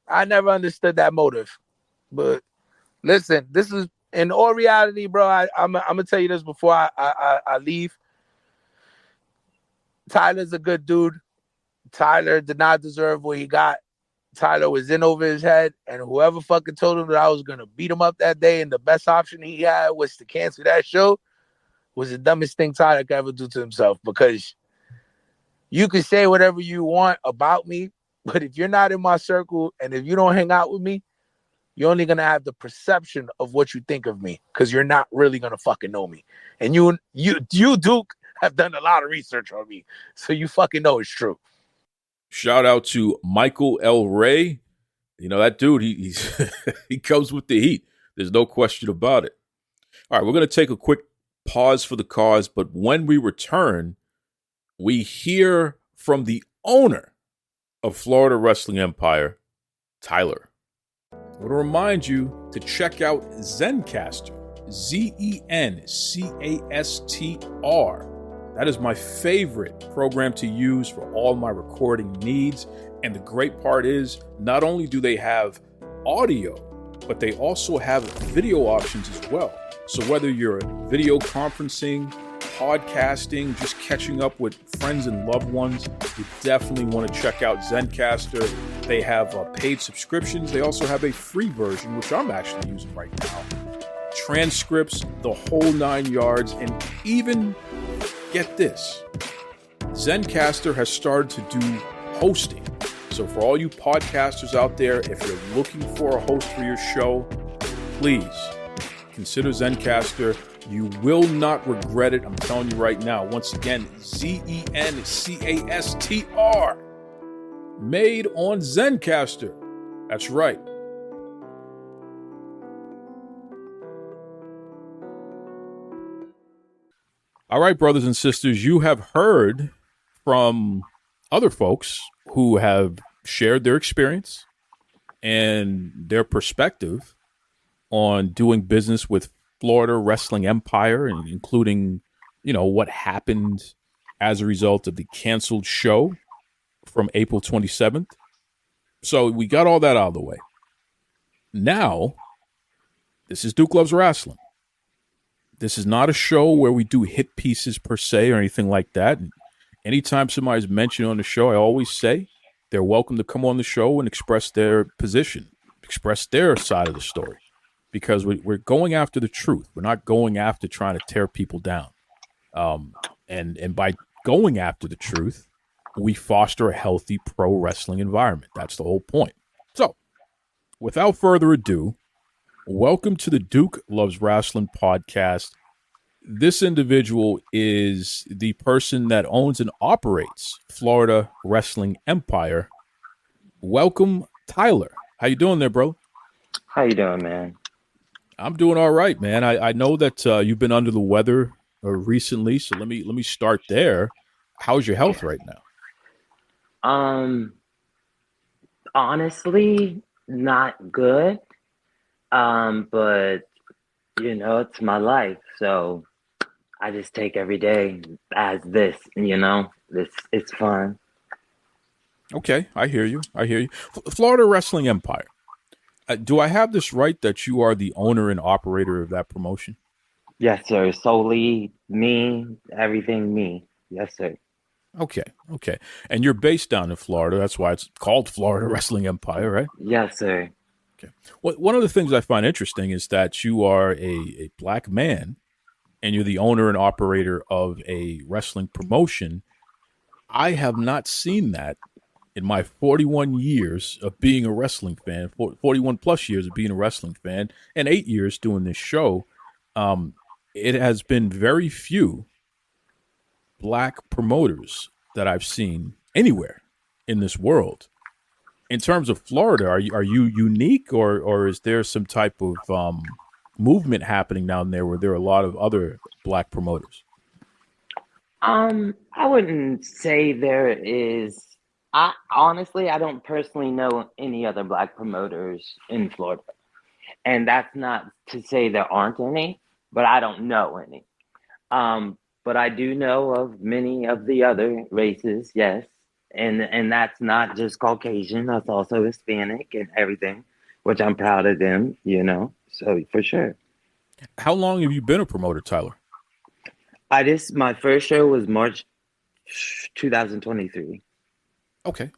I never understood that motive. But listen, this is in all reality, bro. I'm gonna tell you this before I leave. Tyler's a good dude. Tyler did not deserve what he got. Tyler was in over his head, and whoever fucking told him that I was gonna beat him up that day and the best option he had was to cancel that show was the dumbest thing Tyler could ever do to himself. Because you can say whatever you want about me, but if you're not in my circle and if you don't hang out with me, you're only gonna have the perception of what you think of me because you're not really gonna fucking know me. And you Duke have done a lot of research on me, so you fucking know it's true. Shout out to Michael L. Rey. You know, that dude, he's he comes with the heat. There's no question about it. All right, we're going to take a quick pause for the cause, but when we return, we hear from the owner of Florida Wrestling Empire, Tyler. I want to remind you to check out Zencastr, Zencastr. That is my favorite program to use for all my recording needs. And the great part is, not only do they have audio, but they also have video options as well. So whether you're video conferencing, podcasting, just catching up with friends and loved ones, you definitely want to check out Zencastr. They have paid subscriptions. They also have a free version, which I'm actually using right now. Transcripts, the whole 9 yards, and even, get this, Zencastr has started to do hosting. So for all you podcasters out there, if you're looking for a host for your show, please consider Zencastr. You will not regret it. I'm telling you right now. Once again, Zencastr. Made on Zencastr. That's right. All right, brothers and sisters, you have heard from other folks who have shared their experience and their perspective on doing business with Florida Wrestling Empire, and including, what happened as a result of the canceled show from April 27th. So we got all that out of the way. Now, this is Duke Loves Rasslin. This is not a show where we do hit pieces per se or anything like that. And anytime somebody's mentioned on the show, I always say they're welcome to come on the show and express their position, express their side of the story, because we're going after the truth. We're not going after trying to tear people down. And by going after the truth, we foster a healthy pro wrestling environment. That's the whole point. So, without further ado, welcome to the Duke Loves Rasslin podcast. This individual is the person that owns and operates Florida Wrestling Empire. Welcome, Tyler. How you doing there, bro? How you doing, man? I'm doing all right, man. I know that you've been under the weather recently, so let me start there. How's your health right now? Honestly, not good. But it's my life, so I just take every day as this. It's fun. Okay, I hear you. Florida Wrestling Empire. Do I have this right that you are the owner and operator of that promotion? Yes, sir. Solely me, everything me. Yes, sir. Okay. And you're based down in Florida. That's why it's called Florida Wrestling Empire, right? Yes, sir. Okay. Well, one of the things I find interesting is that you are a black man and you're the owner and operator of a wrestling promotion. I have not seen that in my 41 years of being a wrestling fan, 41 plus years of being a wrestling fan, and 8 years doing this show. It has been very few black promoters that I've seen anywhere in this world. In terms of Florida, are you unique, or is there some type of movement happening down there where there are a lot of other black promoters? I wouldn't say there is. I don't personally know any other black promoters in Florida, and that's not to say there aren't any, but I don't know any. But I do know of many of the other races, yes. And that's not just Caucasian, that's also Hispanic and everything, which I'm proud of them, so for sure. How long have you been a promoter, Tyler? My first show was March 2023. Okay.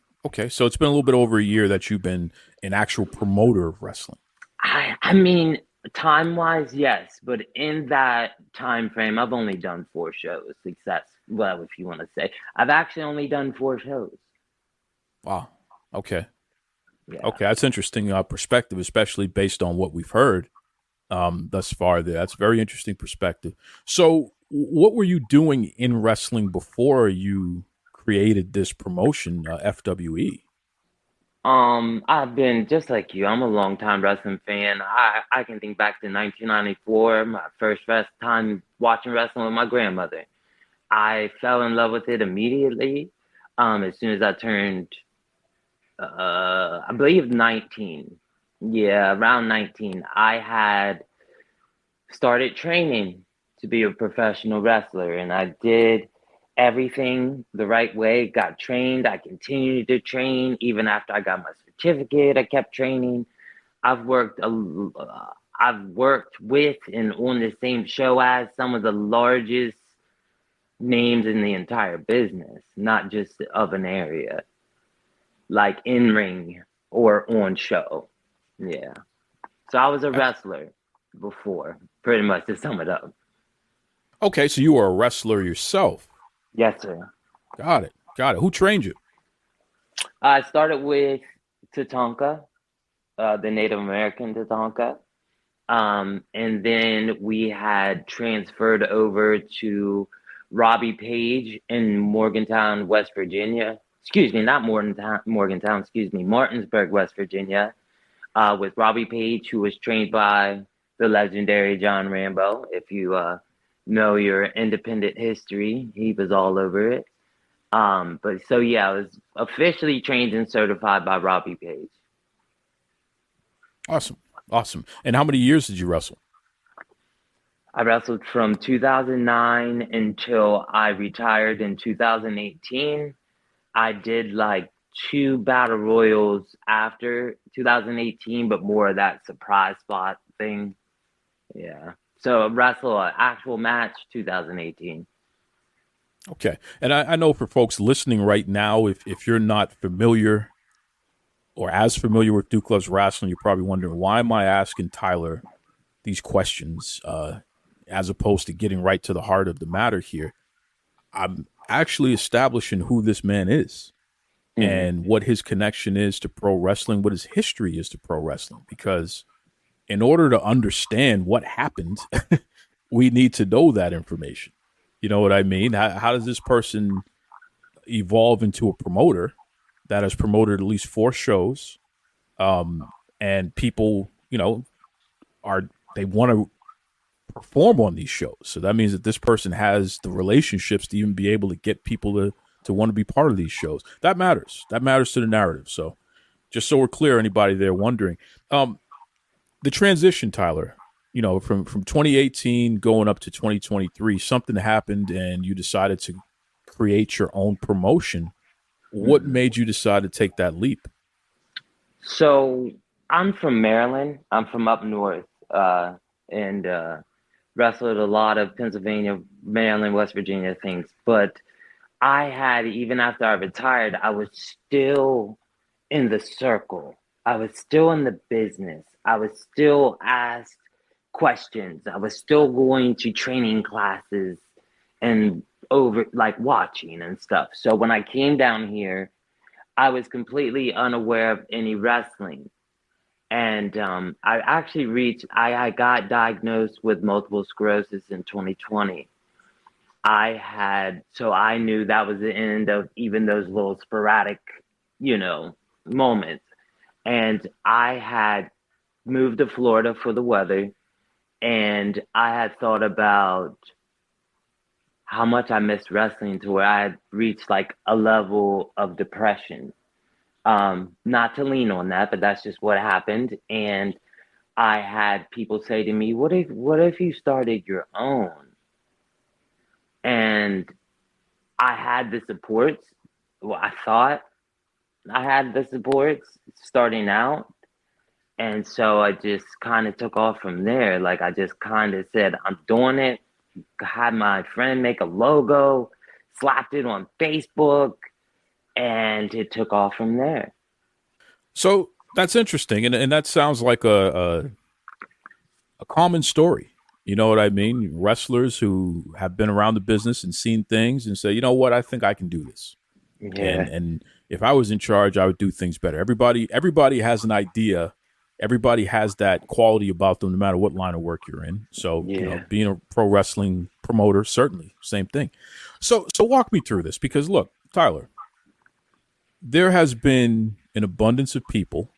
So it's been a little bit over a year that you've been an actual promoter of wrestling. I mean, time-wise, yes, but in that time frame, I've only done 4 shows. Well, if you want to say. I've actually only done 4 shows. Wow. Okay. Yeah. Okay, that's interesting perspective, especially based on what we've heard thus far. That's very interesting perspective. So what were you doing in wrestling before you created this promotion, FWE? I've been just like you. I'm a longtime wrestling fan. I can think back to 1994, my first time watching wrestling with my grandmother. I fell in love with it immediately. As soon as I turned, I believe 19. Yeah, around 19, I had started training to be a professional wrestler, and I did everything the right way, got trained. I continued to train even after I got my certificate. I kept training. I've worked with and on the same show as some of the largest names in the entire business, not just of an area, like in ring or on show. Yeah. So I was a wrestler before, pretty much, to sum it up. Okay, so you were a wrestler yourself. Yes, sir. Got it. Who trained you? I started with Tatanka, the Native American Tatanka. And then we had transferred over to Robbie Page in Morgantown, West Virginia. Excuse me, not Morgantown, excuse me, Martinsburg, West Virginia, with Robbie Page, who was trained by the legendary John Rambo, if you know your independent history. He was all over it. But so yeah, I was officially trained and certified by Robbie Page. Awesome. And how many years did you wrestle? I wrestled from 2009 until I retired in 2018. I did like 2 battle royals after 2018, but more of that surprise spot thing. Yeah. So wrestle an actual match 2018. Okay. And I know for folks listening right now, if you're not familiar or as familiar with Duke Loves Rasslin, you're probably wondering, why am I asking Tyler these questions as opposed to getting right to the heart of the matter here? I'm actually establishing who this man is and what his connection is to pro wrestling, what his history is to pro wrestling. Because in order to understand what happened, we need to know that information. You know what I mean? How does this person evolve into a promoter that has promoted at least 4 shows, and people, they want to perform on these shows. So that means that this person has the relationships to even be able to get people to want to be part of these shows. That matters. That matters to the narrative. So just so we're clear, anybody there wondering, the transition, Tyler, from 2018 going up to 2023, something happened and you decided to create your own promotion. What made you decide to take that leap? So I'm from Maryland. I'm from up north, and wrestled a lot of Pennsylvania, Maryland, West Virginia things. But I had, even after I retired, I was still in the circle. I was still in the business. I was still asked questions. I was still going to training classes and over like watching and stuff. So when I came down here, I was completely unaware of any wrestling. And I actually I got diagnosed with multiple sclerosis in 2020. So I knew that was the end of even those little sporadic, moments. And I had moved to Florida for the weather. And I had thought about how much I missed wrestling to where I had reached like a level of depression. Not to lean on that, but that's just what happened. And I had people say to me, what if you started your own? And I had the supports. Well, I thought I had the supports starting out. And so I just kind of took off from there. Like I just kind of said, I'm doing it. Had my friend make a logo, slapped it on Facebook, and it took off from there. So that's interesting. And that sounds like a common story. You know what I mean? Wrestlers who have been around the business and seen things and say, you know what, I think I can do this. Yeah. And if I was in charge, I would do things better. Everybody has an idea. Everybody has that quality about them, no matter what line of work you're in. So, being a pro wrestling promoter, certainly same thing. So walk me through this, because look, Tyler, there has been an abundance of people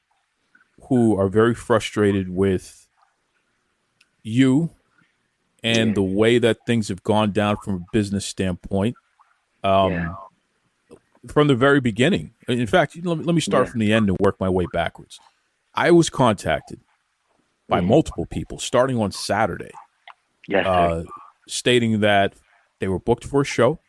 who are very frustrated with you and the way that things have gone down from a business standpoint. From the very beginning. In fact, let me start from the end and work my way backwards. I was contacted by multiple people starting on Saturday, stating that they were booked for a show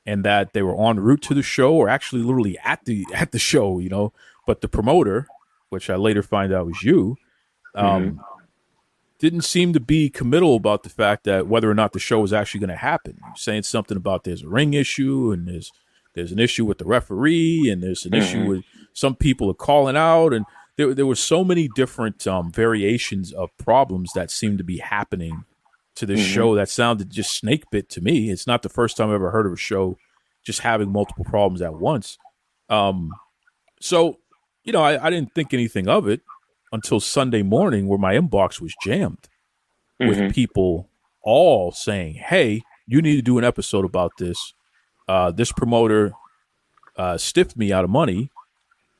and that they were en route to the show, or actually literally at the show, but the promoter, which I later find out was you, didn't seem to be committal about the fact that whether or not the show was actually going to happen. Saying something about there's a ring issue and there's an issue with the referee, and there's an issue with some people are calling out, and there were so many different variations of problems that seemed to be happening to this show that sounded just snake bit to me. It's not the first time I've ever heard of a show just having multiple problems at once. So, I didn't think anything of it until Sunday morning, where my inbox was jammed with people all saying, hey, you need to do an episode about this. This promoter stiffed me out of money.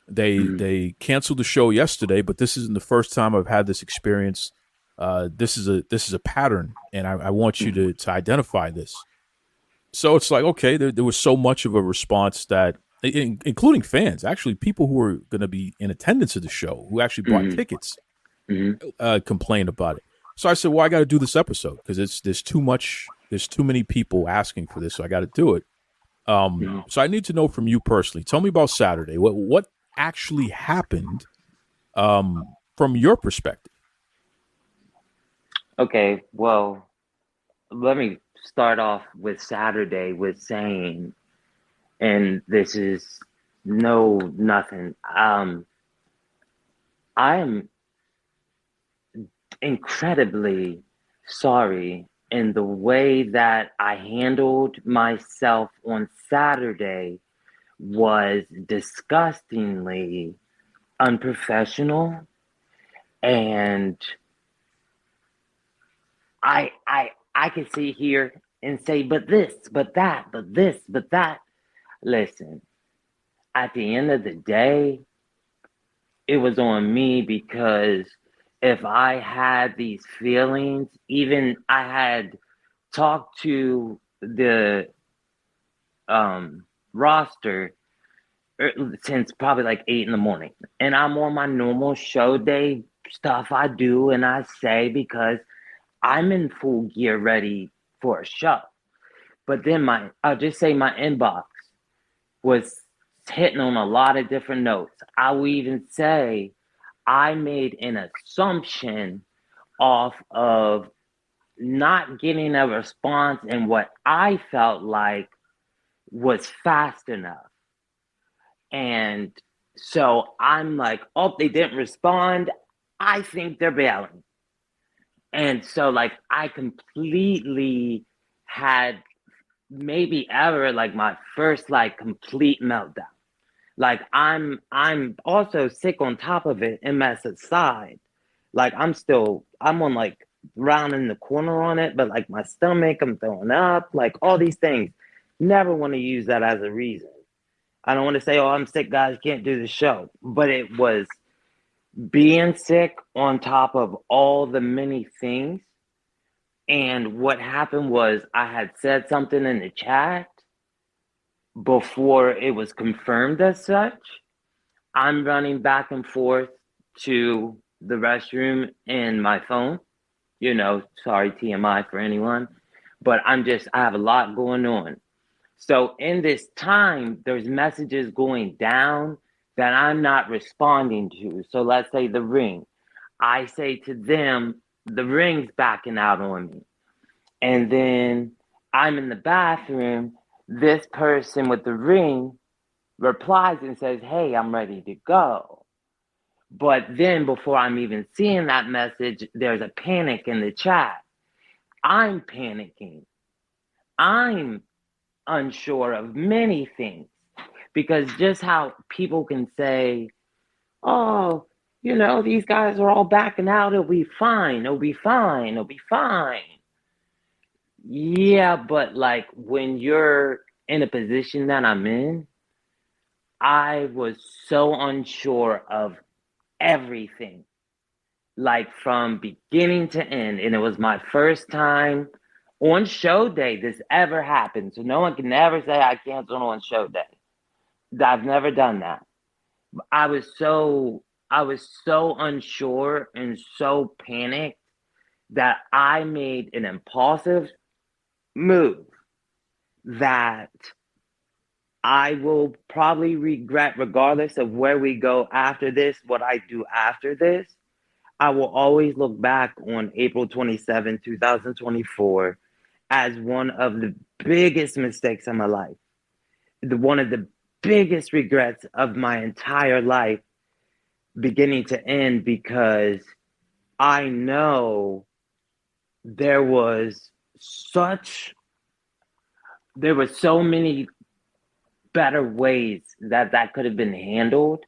They canceled the show yesterday, but this isn't the first time I've had this experience This is a pattern, and I want you to identify this. So it's like, okay, there was so much of a response that, including fans, actually people who were going to be in attendance at the show, who actually bought tickets, complained about it. So I said, well, I got to do this episode because there's too many people asking for this, so I got to do it. So I need to know from you personally. Tell me about Saturday. What actually happened from your perspective? Okay, well, let me start off with Saturday with saying, and this is nothing. I am incredibly sorry in the way that I handled myself on Saturday was disgustingly unprofessional, and I can sit here and say, but this, but that, but this, but that. Listen, at the end of the day, it was on me, because if I had these feelings, even I had talked to the roster since probably like 8 a.m, and I'm on my normal show day stuff I do and I say, because I'm in full gear ready for a show. But then I'll just say my inbox was hitting on a lot of different notes. I will even say I made an assumption off of not getting a response in what I felt like was fast enough. And so I'm like, oh, they didn't respond. I think they're bailing. And so like I completely had maybe ever like my first like complete meltdown. Like I'm also sick on top of it, MS aside. Like I'm on like rounding the corner on it, but like my stomach, I'm throwing up, like all these things. Never want to use that as a reason. I don't want to say, oh, I'm sick, guys, can't do the show. But it was being sick on top of all the many things. And what happened was I had said something in the chat before it was confirmed as such. I'm running back and forth to the restroom in my phone. Sorry, TMI for anyone. But I have a lot going on. So in this time, there's messages going down that I'm not responding to. So let's say the Ring. I say to them, the Ring's backing out on me. And then I'm in the bathroom. This person with the Ring replies and says, hey, I'm ready to go. But then before I'm even seeing that message, there's a panic in the chat. I'm panicking. I'm unsure of many things, because just how people can say, oh, these guys are all backing out, it'll be fine, it'll be fine, it'll be fine. Yeah, but like when you're in a position that I'm in, I was so unsure of everything, like from beginning to end. And it was my first time on show day this ever happened. So no one can ever say I canceled on show day. I've never done that. I was so unsure and so panicked that I made an impulsive move that I will probably regret, regardless of where we go after this, what I do after this. I will always look back on April 27, 2024 as one of the biggest mistakes of my life. One of the biggest regrets of my entire life, beginning to end, because I know there was so many better ways that could have been handled,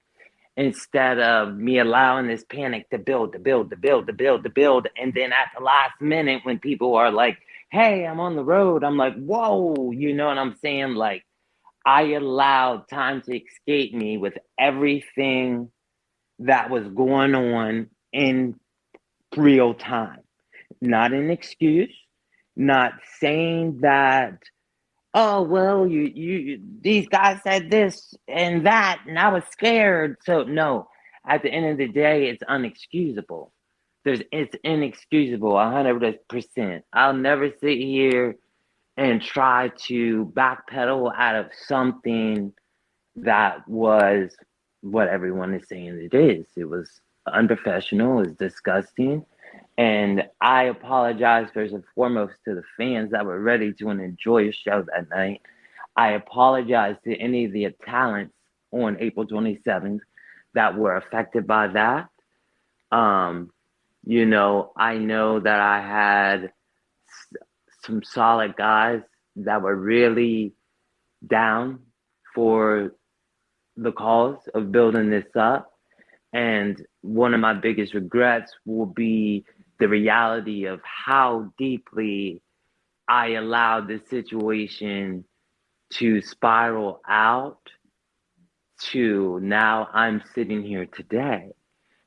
instead of me allowing this panic to build. And then at the last minute, when people are like, hey, I'm on the road, I'm like, whoa, you know what I'm saying? Like, I allowed time to escape me with everything that was going on in real time. Not an excuse, not saying that, oh well, you these guys said this and that and I was scared. So no, at the end of the day, it's unexcusable. It's inexcusable 100%. I'll never sit here and try to backpedal out of something that was what everyone is saying it is. It was unprofessional, it was disgusting. And I apologize first and foremost to the fans that were ready to enjoy a show that night. I apologize to any of the talents on April 27th that were affected by that. I know that I had some solid guys that were really down for the cause of building this up. And one of my biggest regrets will be the reality of how deeply I allowed the situation to spiral out to now I'm sitting here today.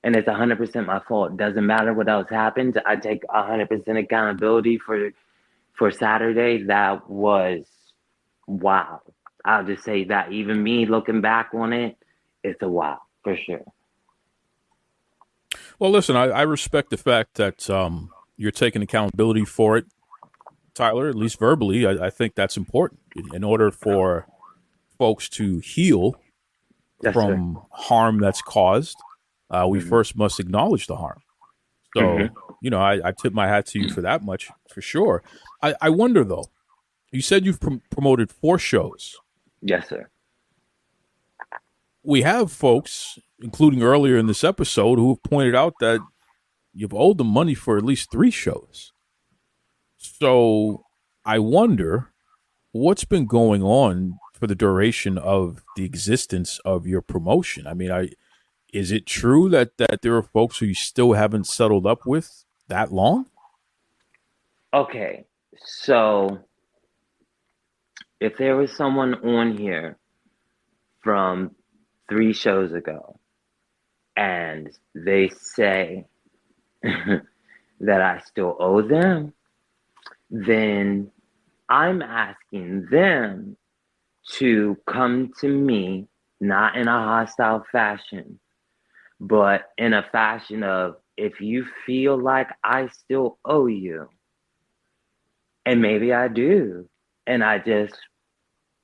And it's 100% my fault. Doesn't matter what else happened. I take 100% accountability for Saturday. That was wow. I'll just say that. Even me looking back on it, it's a wow, for sure. Well, listen, I respect the fact that you're taking accountability for it, Tyler, at least verbally. I think that's important in order for folks to heal from harm that's caused. We first must acknowledge the harm. So, I tip my hat to you for that much, for sure. I wonder, though, you said you've promoted 4 shows. Yes, sir. We have folks, including earlier in this episode, who have pointed out that you've owed them money for at least 3 shows. So I wonder what's been going on for the duration of the existence of your promotion. I mean, is it true that there are folks who you still haven't settled up with that long? Okay, so if there was someone on here from 3 shows ago and they say that I still owe them, then I'm asking them to come to me, not in a hostile fashion, but in a fashion of, if you feel like I still owe you, and maybe I do, and I just,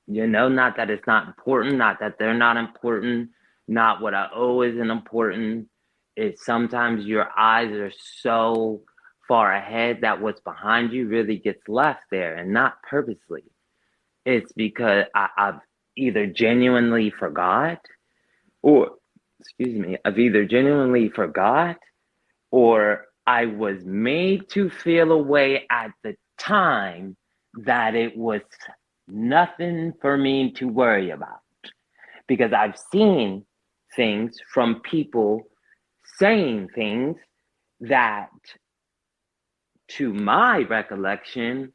not that it's not important, not that they're not important, not what I owe isn't important. It's sometimes your eyes are so far ahead that what's behind you really gets left there, and not purposely. It's because I've either genuinely forgot, or I've either genuinely forgot, or I was made to feel a way at the time that it was nothing for me to worry about. Because I've seen things from people saying things that, to my recollection,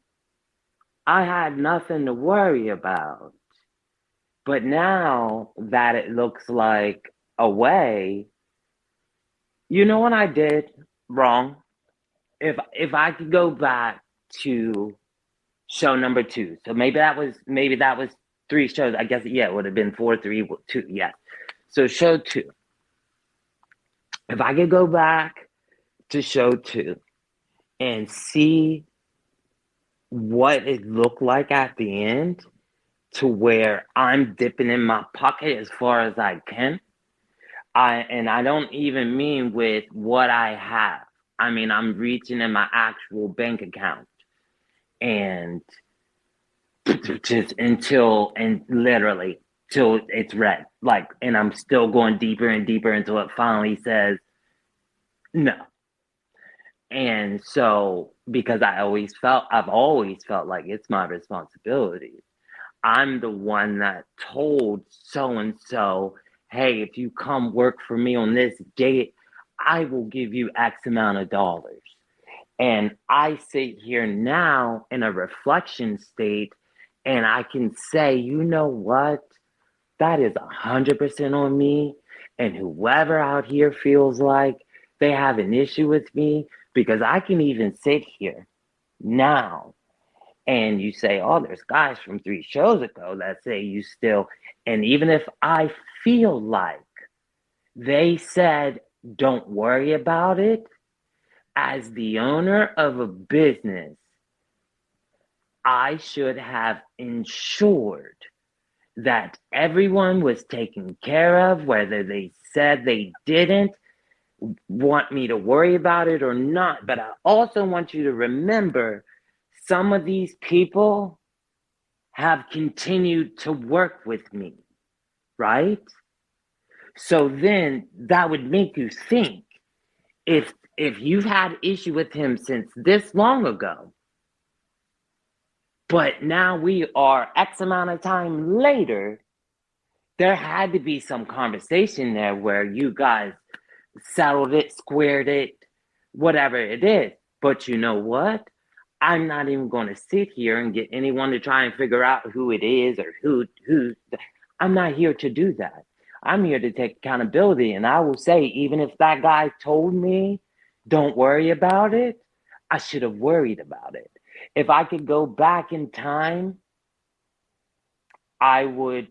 I had nothing to worry about. But now that it looks like a way, what I did wrong? If I could go back to show number 2, so maybe that was 3 shows. I guess it would have been 4, 3, 2. Yeah. So show 2. If I could go back to show 2 and see what it looked like at the end, to where I'm dipping in my pocket as far as I can. I don't even mean with what I have. I mean, I'm reaching in my actual bank account, and just literally till it's red. And I'm still going deeper and deeper until it finally says no. And so, because I've always felt like it's my responsibility. I'm the one that told so-and-so, hey, if you come work for me on this date, I will give you X amount of dollars. And I sit here now in a reflection state, and I can say, you know what? That is 100% on me. And whoever out here feels like they have an issue with me, because I can even sit here now and you say, oh, there's guys from 3 shows ago that say you still, and even if I feel like they said, don't worry about it, as the owner of a business, I should have ensured that everyone was taken care of, whether they said they didn't want me to worry about it or not. But I also want you to remember, some of these people have continued to work with me, right? So then that would make you think, if you've had issue with him since this long ago, but now we are X amount of time later, there had to be some conversation there where you guys settled it, squared it, whatever it is. But you know what? I'm not even going to sit here and get anyone to try and figure out who it is or who. I'm not here to do that. I'm here to take accountability. And I will say, even if that guy told me, don't worry about it, I should have worried about it. If I could go back in time, I would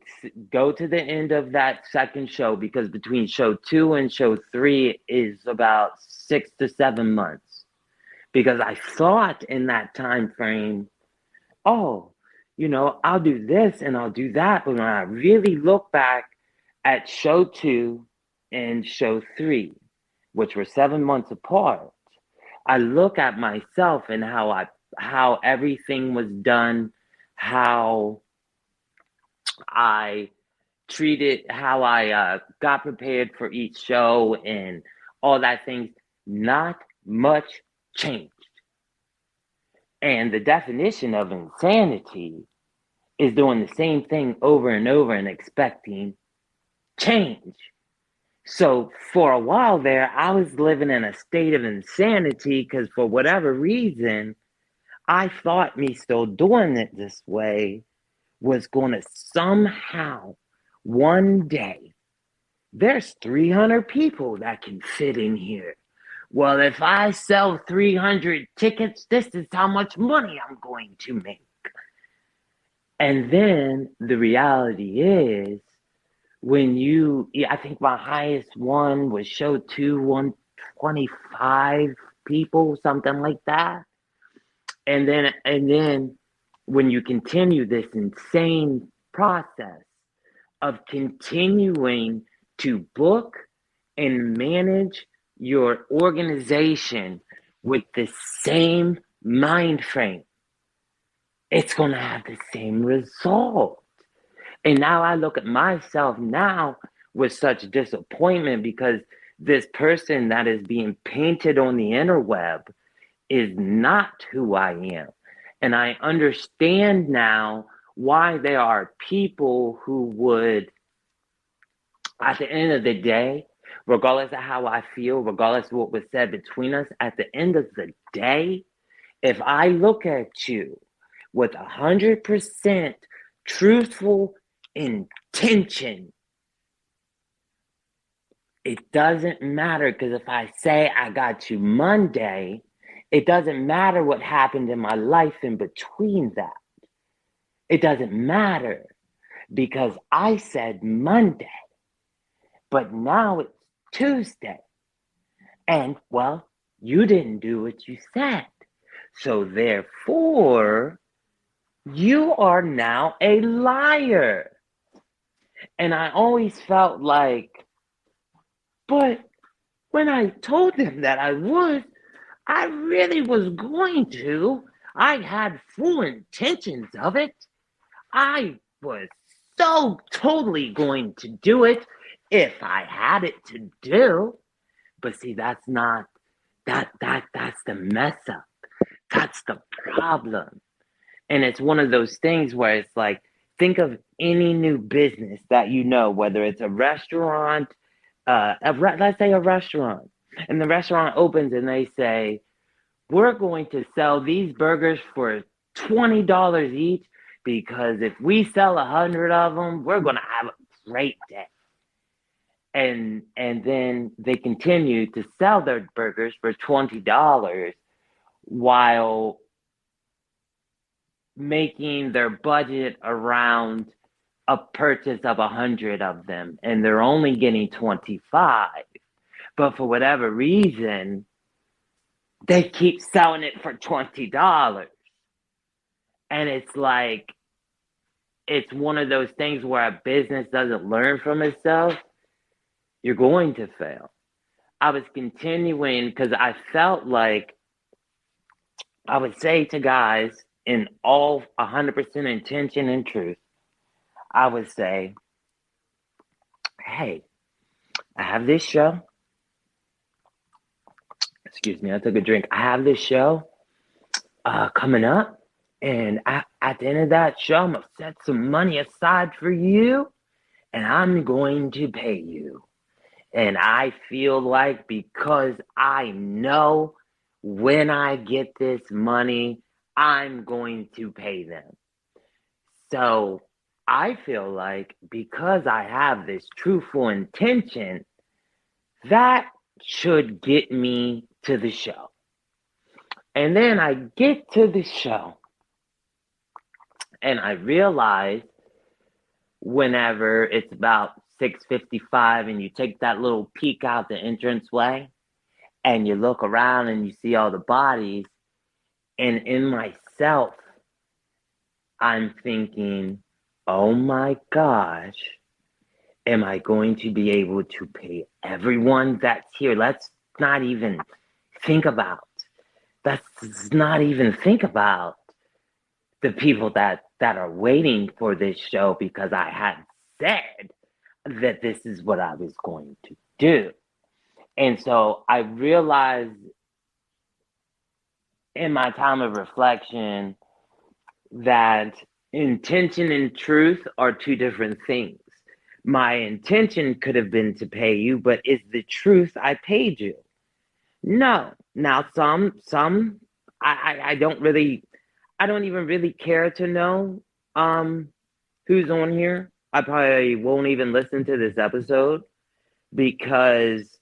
go to the end of that second show, because between show 2 and show 3 is about 6 to 7 months. Because I thought in that time frame, oh, I'll do this and I'll do that. But when I really look back at show 2 and show 3, which were 7 months apart, I look at myself and how everything was done, how I treated, how I got prepared for each show and all that things. Not much changed. And the definition of insanity is doing the same thing over and over and expecting change. So for a while there, I was living in a state of insanity, because for whatever reason, I thought me still doing it this way was going to somehow, one day, there's 300 people that can fit in here. Well, if I sell 300 tickets, this is how much money I'm going to make. And then the reality is, I think my highest one was show 2, 125 people, something like that. And then when you continue this insane process of continuing to book and manage your organization with the same mind frame, it's going to have the same result. And now I look at myself now with such disappointment, because this person that is being painted on the interweb is not who I am. And I understand now why there are people who would, at the end of the day, regardless of how I feel, regardless of what was said between us, at the end of the day, if I look at you with 100% truthful intention, it doesn't matter, because if I say I got you Monday, it doesn't matter what happened in my life in between that. It doesn't matter, because I said Monday, but now it's Tuesday. And, well, you didn't do what you said. So therefore, you are now a liar. And I always felt like, but when I told them that I really was going to. I had full intentions of it. I was so totally going to do it if I had it to do. But see, that's not, that's the mess up. That's the problem. And it's one of those things where it's like, think of any new business that you know, whether it's a restaurant, let's say a restaurant, and the restaurant opens and they say, we're going to sell these burgers for $20 each, because if we sell 100 of them, we're going to have a great day. and then they continue to sell their burgers for $20 while making their budget around a purchase of 100 of them, and they're only getting 25. But for whatever reason, they keep selling it for $20. And it's like, it's one of those things where a business doesn't learn from itself, you're going to fail. I was continuing because I felt like I would say to guys in all 100% intention and truth, I would say, hey, I have this show. Excuse me, I took a drink. I have this show coming up. And at the end of that show, I'm going to set some money aside for you. And I'm going to pay you. And I feel like because I know when I get this money, I'm going to pay them. So I feel like because I have this truthful intention, that should get me to the show. And then I get to the show and I realize whenever it's about 6:55 and you take that little peek out the entranceway and you look around and you see all the bodies, and in myself, I'm thinking, oh my gosh, am I going to be able to pay everyone that's here? Let's not even think about the people that are waiting for this show, because I had said that this is what I was going to do. And so I realized in my time of reflection that intention and truth are two different things. My intention could have been to pay you, but is the truth I paid you? No. Now I don't even really care to know who's on here. I probably won't even listen to this episode because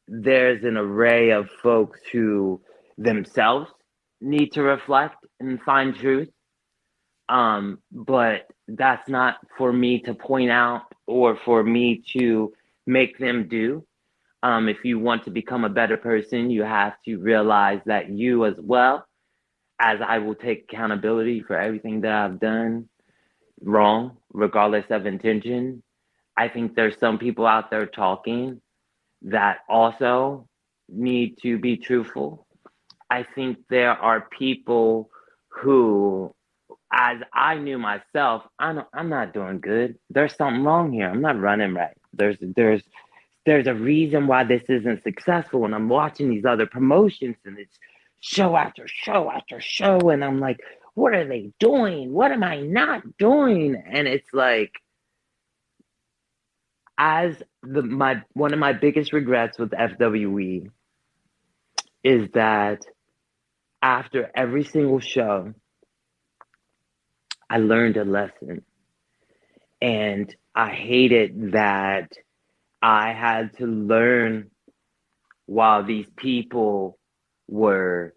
there's an array of folks who themselves need to reflect and find truth. But that's not for me to point out or for me to make them do. If you want to become a better person, you have to realize that you as well, as I will take accountability for everything that I've done wrong, regardless of intention. I think there's some people out there talking that also need to be truthful. I think there are people who, as I knew myself, I'm not doing good. There's something wrong here. I'm not running right. There's a reason why this isn't successful. And I'm watching these other promotions and it's show after show after show. And I'm like, what are they doing? What am I not doing? And it's like, one of my biggest regrets with FWE is that after every single show, I learned a lesson. And I hated that I had to learn while these people were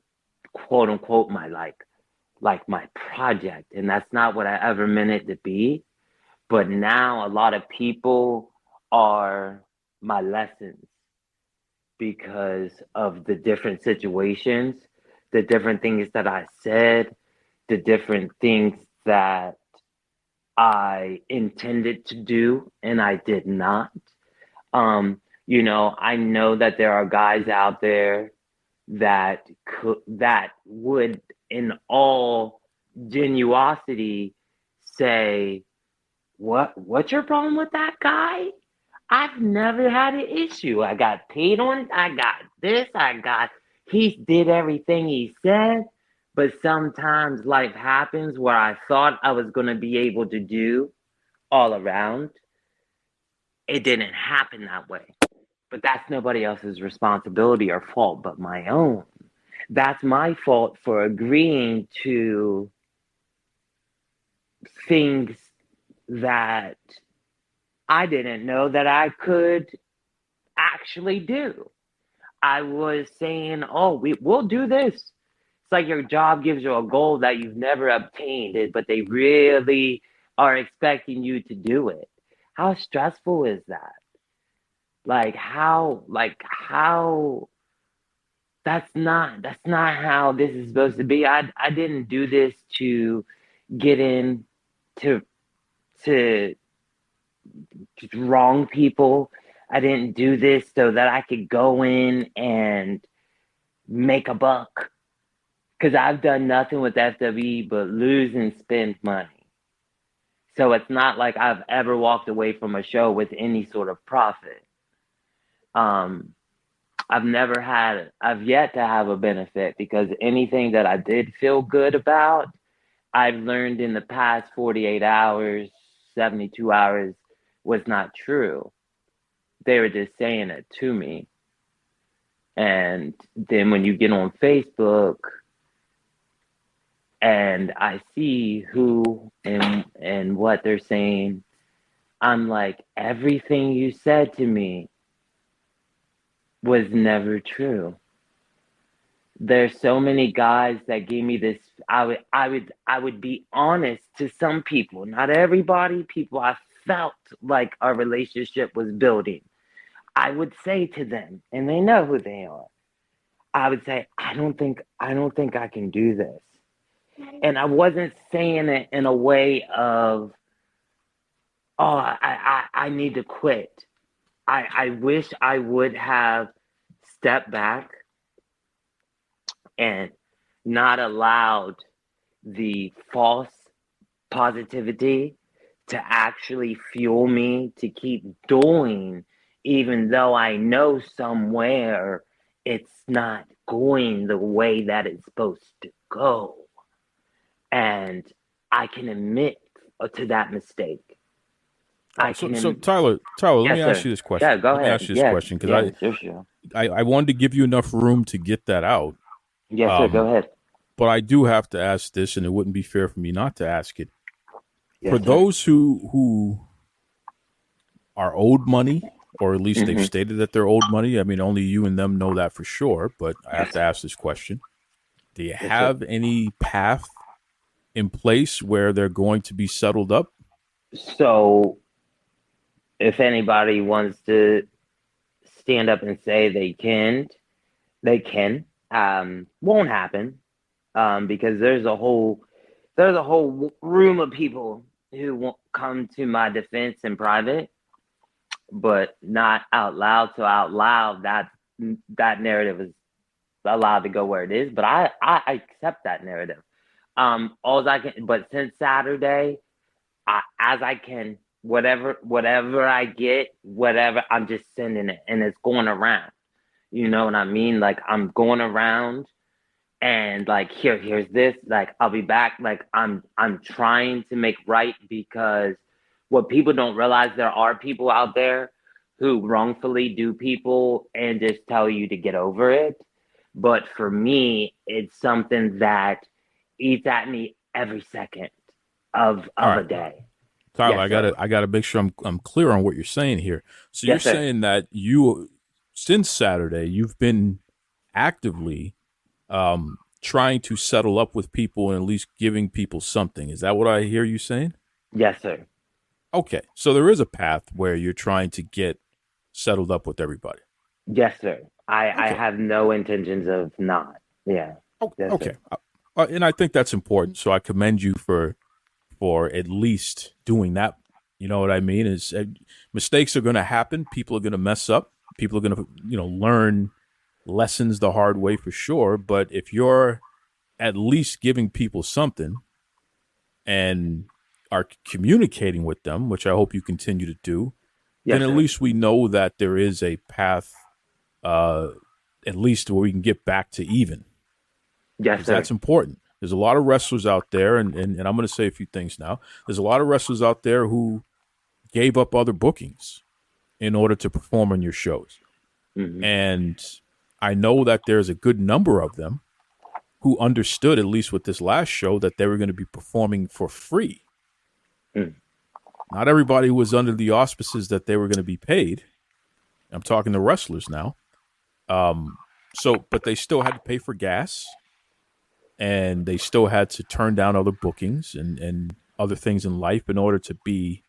quote unquote my like my project. And that's not what I ever meant it to be. But now a lot of people are my lessons because of the different situations, the different things that I said, the different things that I intended to do and I did not. I know that there are guys out there that would, in all genuosity, say, what's your problem with that guy? I've never had an issue. I got paid on it. I got this. He did everything he said. But sometimes life happens where I thought I was going to be able to do all around. It didn't happen that way. But that's nobody else's responsibility or fault but my own. That's my fault for agreeing to things that I didn't know that I could actually do. I was saying, oh, we'll do this. It's like your job gives you a goal that you've never obtained it, but they really are expecting you to do it. How stressful is that? How that's not how this is supposed to be. I didn't do this to get in to wrong people. I didn't do this so that I could go in and make a buck. Because I've done nothing with FWE but lose and spend money. So it's not like I've ever walked away from a show with any sort of profit. I've yet to have a benefit, because anything that I did feel good about, I've learned in the past 48 hours, 72 hours was not true. They were just saying it to me. And then when you get on Facebook and I see who and what they're saying, I'm like, everything you said to me was never true. There's so many guys that gave me this. I would be honest to some people, not everybody, people I felt like our relationship was building. I would say to them, and they know who they are, I would say, I don't think I can do this. And I wasn't saying it in a way of, oh, I need to quit. I wish I would have stepped back and not allowed the false positivity to actually fuel me to keep doing, even though I know somewhere it's not going the way that it's supposed to go. And I can admit to that mistake. So Tyler, let me ask you this question. Yeah, go ahead. Let me ask you this question, because I wanted to give you enough room to get that out. Yes, sir. Go ahead. But I do have to ask this, and it wouldn't be fair for me not to ask it. Yes, for sir. those who are owed money, or at least they've stated that they're owed money, I mean, only you and them know that for sure, but I have to ask this question. Do you have any path in place where they're going to be settled up? So if anybody wants to stand up and say they can. Won't happen, because there's a whole room of people who won't come to my defense in private, but not out loud. So out loud, that narrative is allowed to go where it is. But I accept that narrative. All I can, but since Saturday, as I can, whatever I get, whatever, I'm just sending it, and it's going around. You know what I mean? Like, I'm going around, and like, here's this. Like, I'll be back. Like, I'm trying to make right, because what people don't realize, there are people out there who wrongfully do people and just tell you to get over it. But for me, it's something that eats at me every second of a day. Tyler, Yes, I gotta make sure I'm clear on what you're saying here. So Yes, you're sir. saying that since Saturday, you've been actively trying to settle up with people and at least giving people something. Is that what I hear you saying? Yes, sir. Okay, so there is a path where you're trying to get settled up with everybody. Yes, sir. I have no intentions of not. Yeah. Yes, Okay, and I think that's important. So I commend you for at least doing that. You know what I mean? Is mistakes are going to happen. People are going to mess up. People are going to learn lessons the hard way for sure. But if you're at least giving people something and are communicating with them, which I hope you continue to do, Yes, then at sir. least we know that there is a path, at least where we can get back to even. Yes, sir. That's important. There's a lot of wrestlers out there, and I'm going to say a few things now. There's a lot of wrestlers out there who gave up other bookings in order to perform on your shows. Mm-hmm. And I know that there's a good number of them who understood, at least with this last show, that they were going to be performing for free. Mm. Not everybody was under the auspices that they were going to be paid. I'm talking to wrestlers now. But they still had to pay for gas, and they still had to turn down other bookings and other things in life in order to be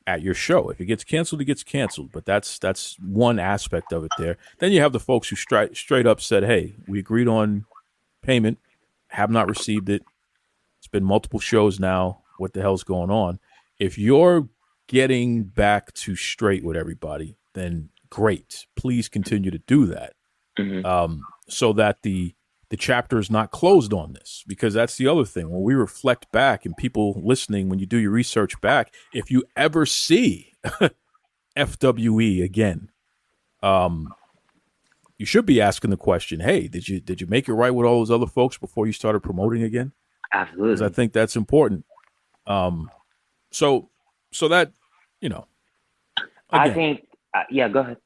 at your show. If it gets canceled, it gets canceled. But that's one aspect of it there. Then you have the folks who straight up said, hey, we agreed on payment, have not received it. It's been multiple shows now. What the hell's going on? If you're getting back to straight with everybody, then great. Please continue to do that. So that the chapter is not closed on this, because that's the other thing. When we reflect back, and people listening, when you do your research back, if you ever see FWE again, you should be asking the question, hey, did you make it right with all those other folks before you started promoting again? Absolutely. Because I think that's important. So that, again, I think, yeah, go ahead.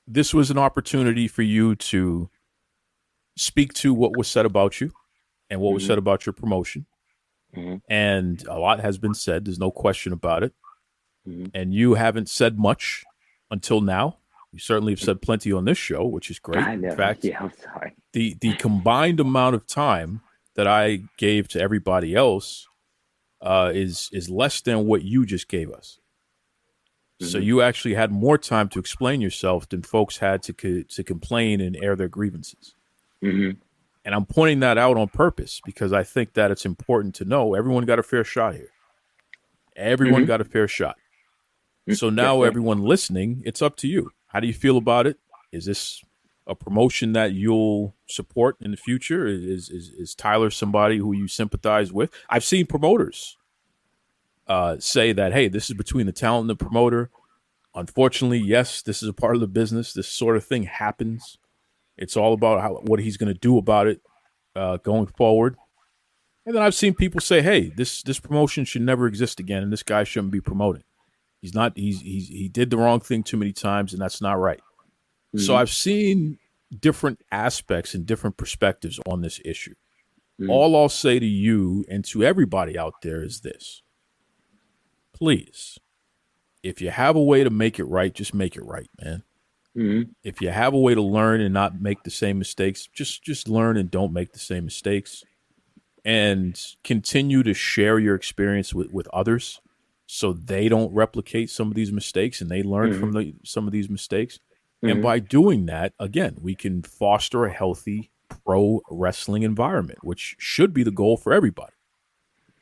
This was an opportunity for you to speak to what was said about you and what was said about your promotion. And a lot has been said. There's no question about it. And you haven't said much until now. You certainly have said plenty on this show, which is great. I know. In fact, yeah, I'm sorry. The combined amount of time that I gave to everybody else is less than what you just gave us. So you actually had more time to explain yourself than folks had to complain and air their grievances. And I'm pointing that out on purpose because I think that it's important to know everyone got a fair shot here. Everyone got a fair shot. So now everyone listening, it's up to you. How do you feel about it? Is this a promotion that you'll support in the future? Is Tyler somebody who you sympathize with? I've seen promoters say that, hey, this is between the talent and the promoter. Unfortunately, yes, this is a part of the business. This sort of thing happens. It's all about what he's going to do about it going forward. And then I've seen people say, hey, this promotion should never exist again, and this guy shouldn't be promoting. He did the wrong thing too many times, and that's not right. So I've seen different aspects and different perspectives on this issue. All I'll say to you and to everybody out there is this. Please, if you have a way to make it right, just make it right, man. If you have a way to learn and not make the same mistakes, just learn and don't make the same mistakes, and continue to share your experience with others so they don't replicate some of these mistakes and they learn from some of these mistakes. And by doing that, again, we can foster a healthy pro wrestling environment, which should be the goal for everybody.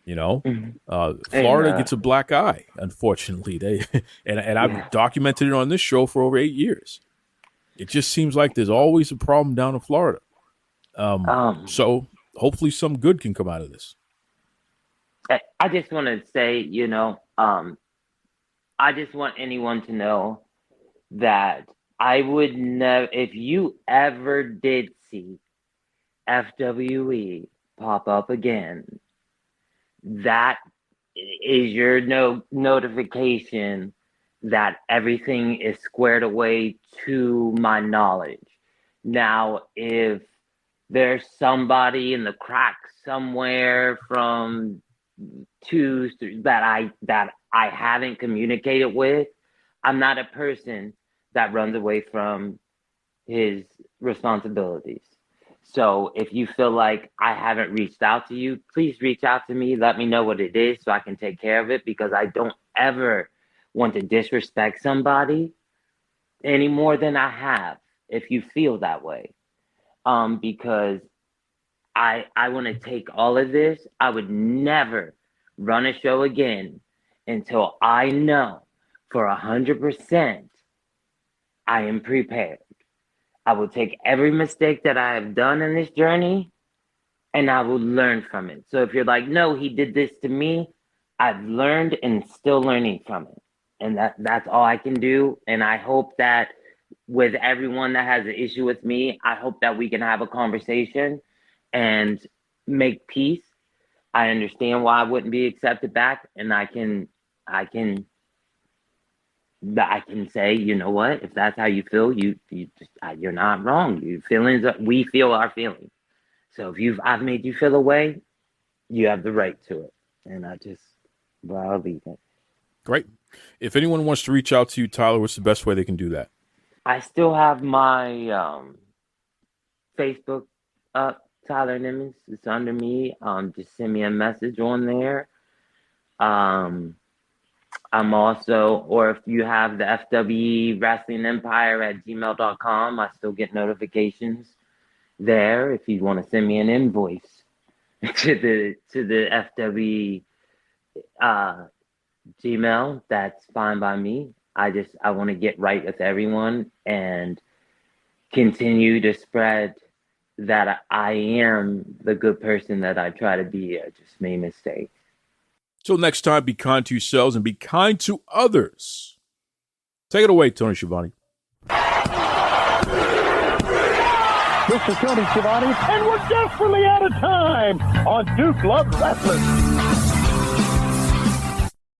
Florida gets a black eye, unfortunately. I've documented it on this show for over 8 years. It just seems like there's always a problem down in Florida. So hopefully some good can come out of this. I just want to say, I just want anyone to know that I would never, if you ever did see FWE pop up again, that is your notification that everything is squared away to my knowledge. Now, if there's somebody in the crack somewhere from 2, 3 that I haven't communicated with, I'm not a person that runs away from his responsibilities. So if you feel like I haven't reached out to you, please reach out to me. Let me know what it is so I can take care of it, because I don't ever want to disrespect somebody any more than I have, if you feel that way. Because I want to take all of this. I would never run a show again until I know for 100% I am prepared. I will take every mistake that I have done in this journey and I will learn from it. So if you're like, no, he did this to me, I've learned and still learning from it. And that's all I can do. And I hope that with everyone that has an issue with me, I hope that we can have a conversation and make peace. I understand why I wouldn't be accepted back, and I can say, you know what, if that's how you feel, you're not wrong. Your feelings, we feel our feelings. So if I've made you feel a way, you have the right to it. And I'll leave it. Great. If anyone wants to reach out to you, Tyler, what's the best way they can do that? I still have my Facebook up, Tyler Nimmons. It's under me. Just send me a message on there. I'm also, or if you have the FWE Wrestling Empire at gmail.com, I still get notifications there. If you want to send me an invoice to the FWE Gmail, that's fine by me. I want to get right with everyone and continue to spread that I am the good person that I try to be. I just made mistakes. Till next time, be kind to yourselves and be kind to others. Take it away, Tony Schiavone. This is Tony Schiavone, and we're desperately out of time on Duke Loves Rasslin.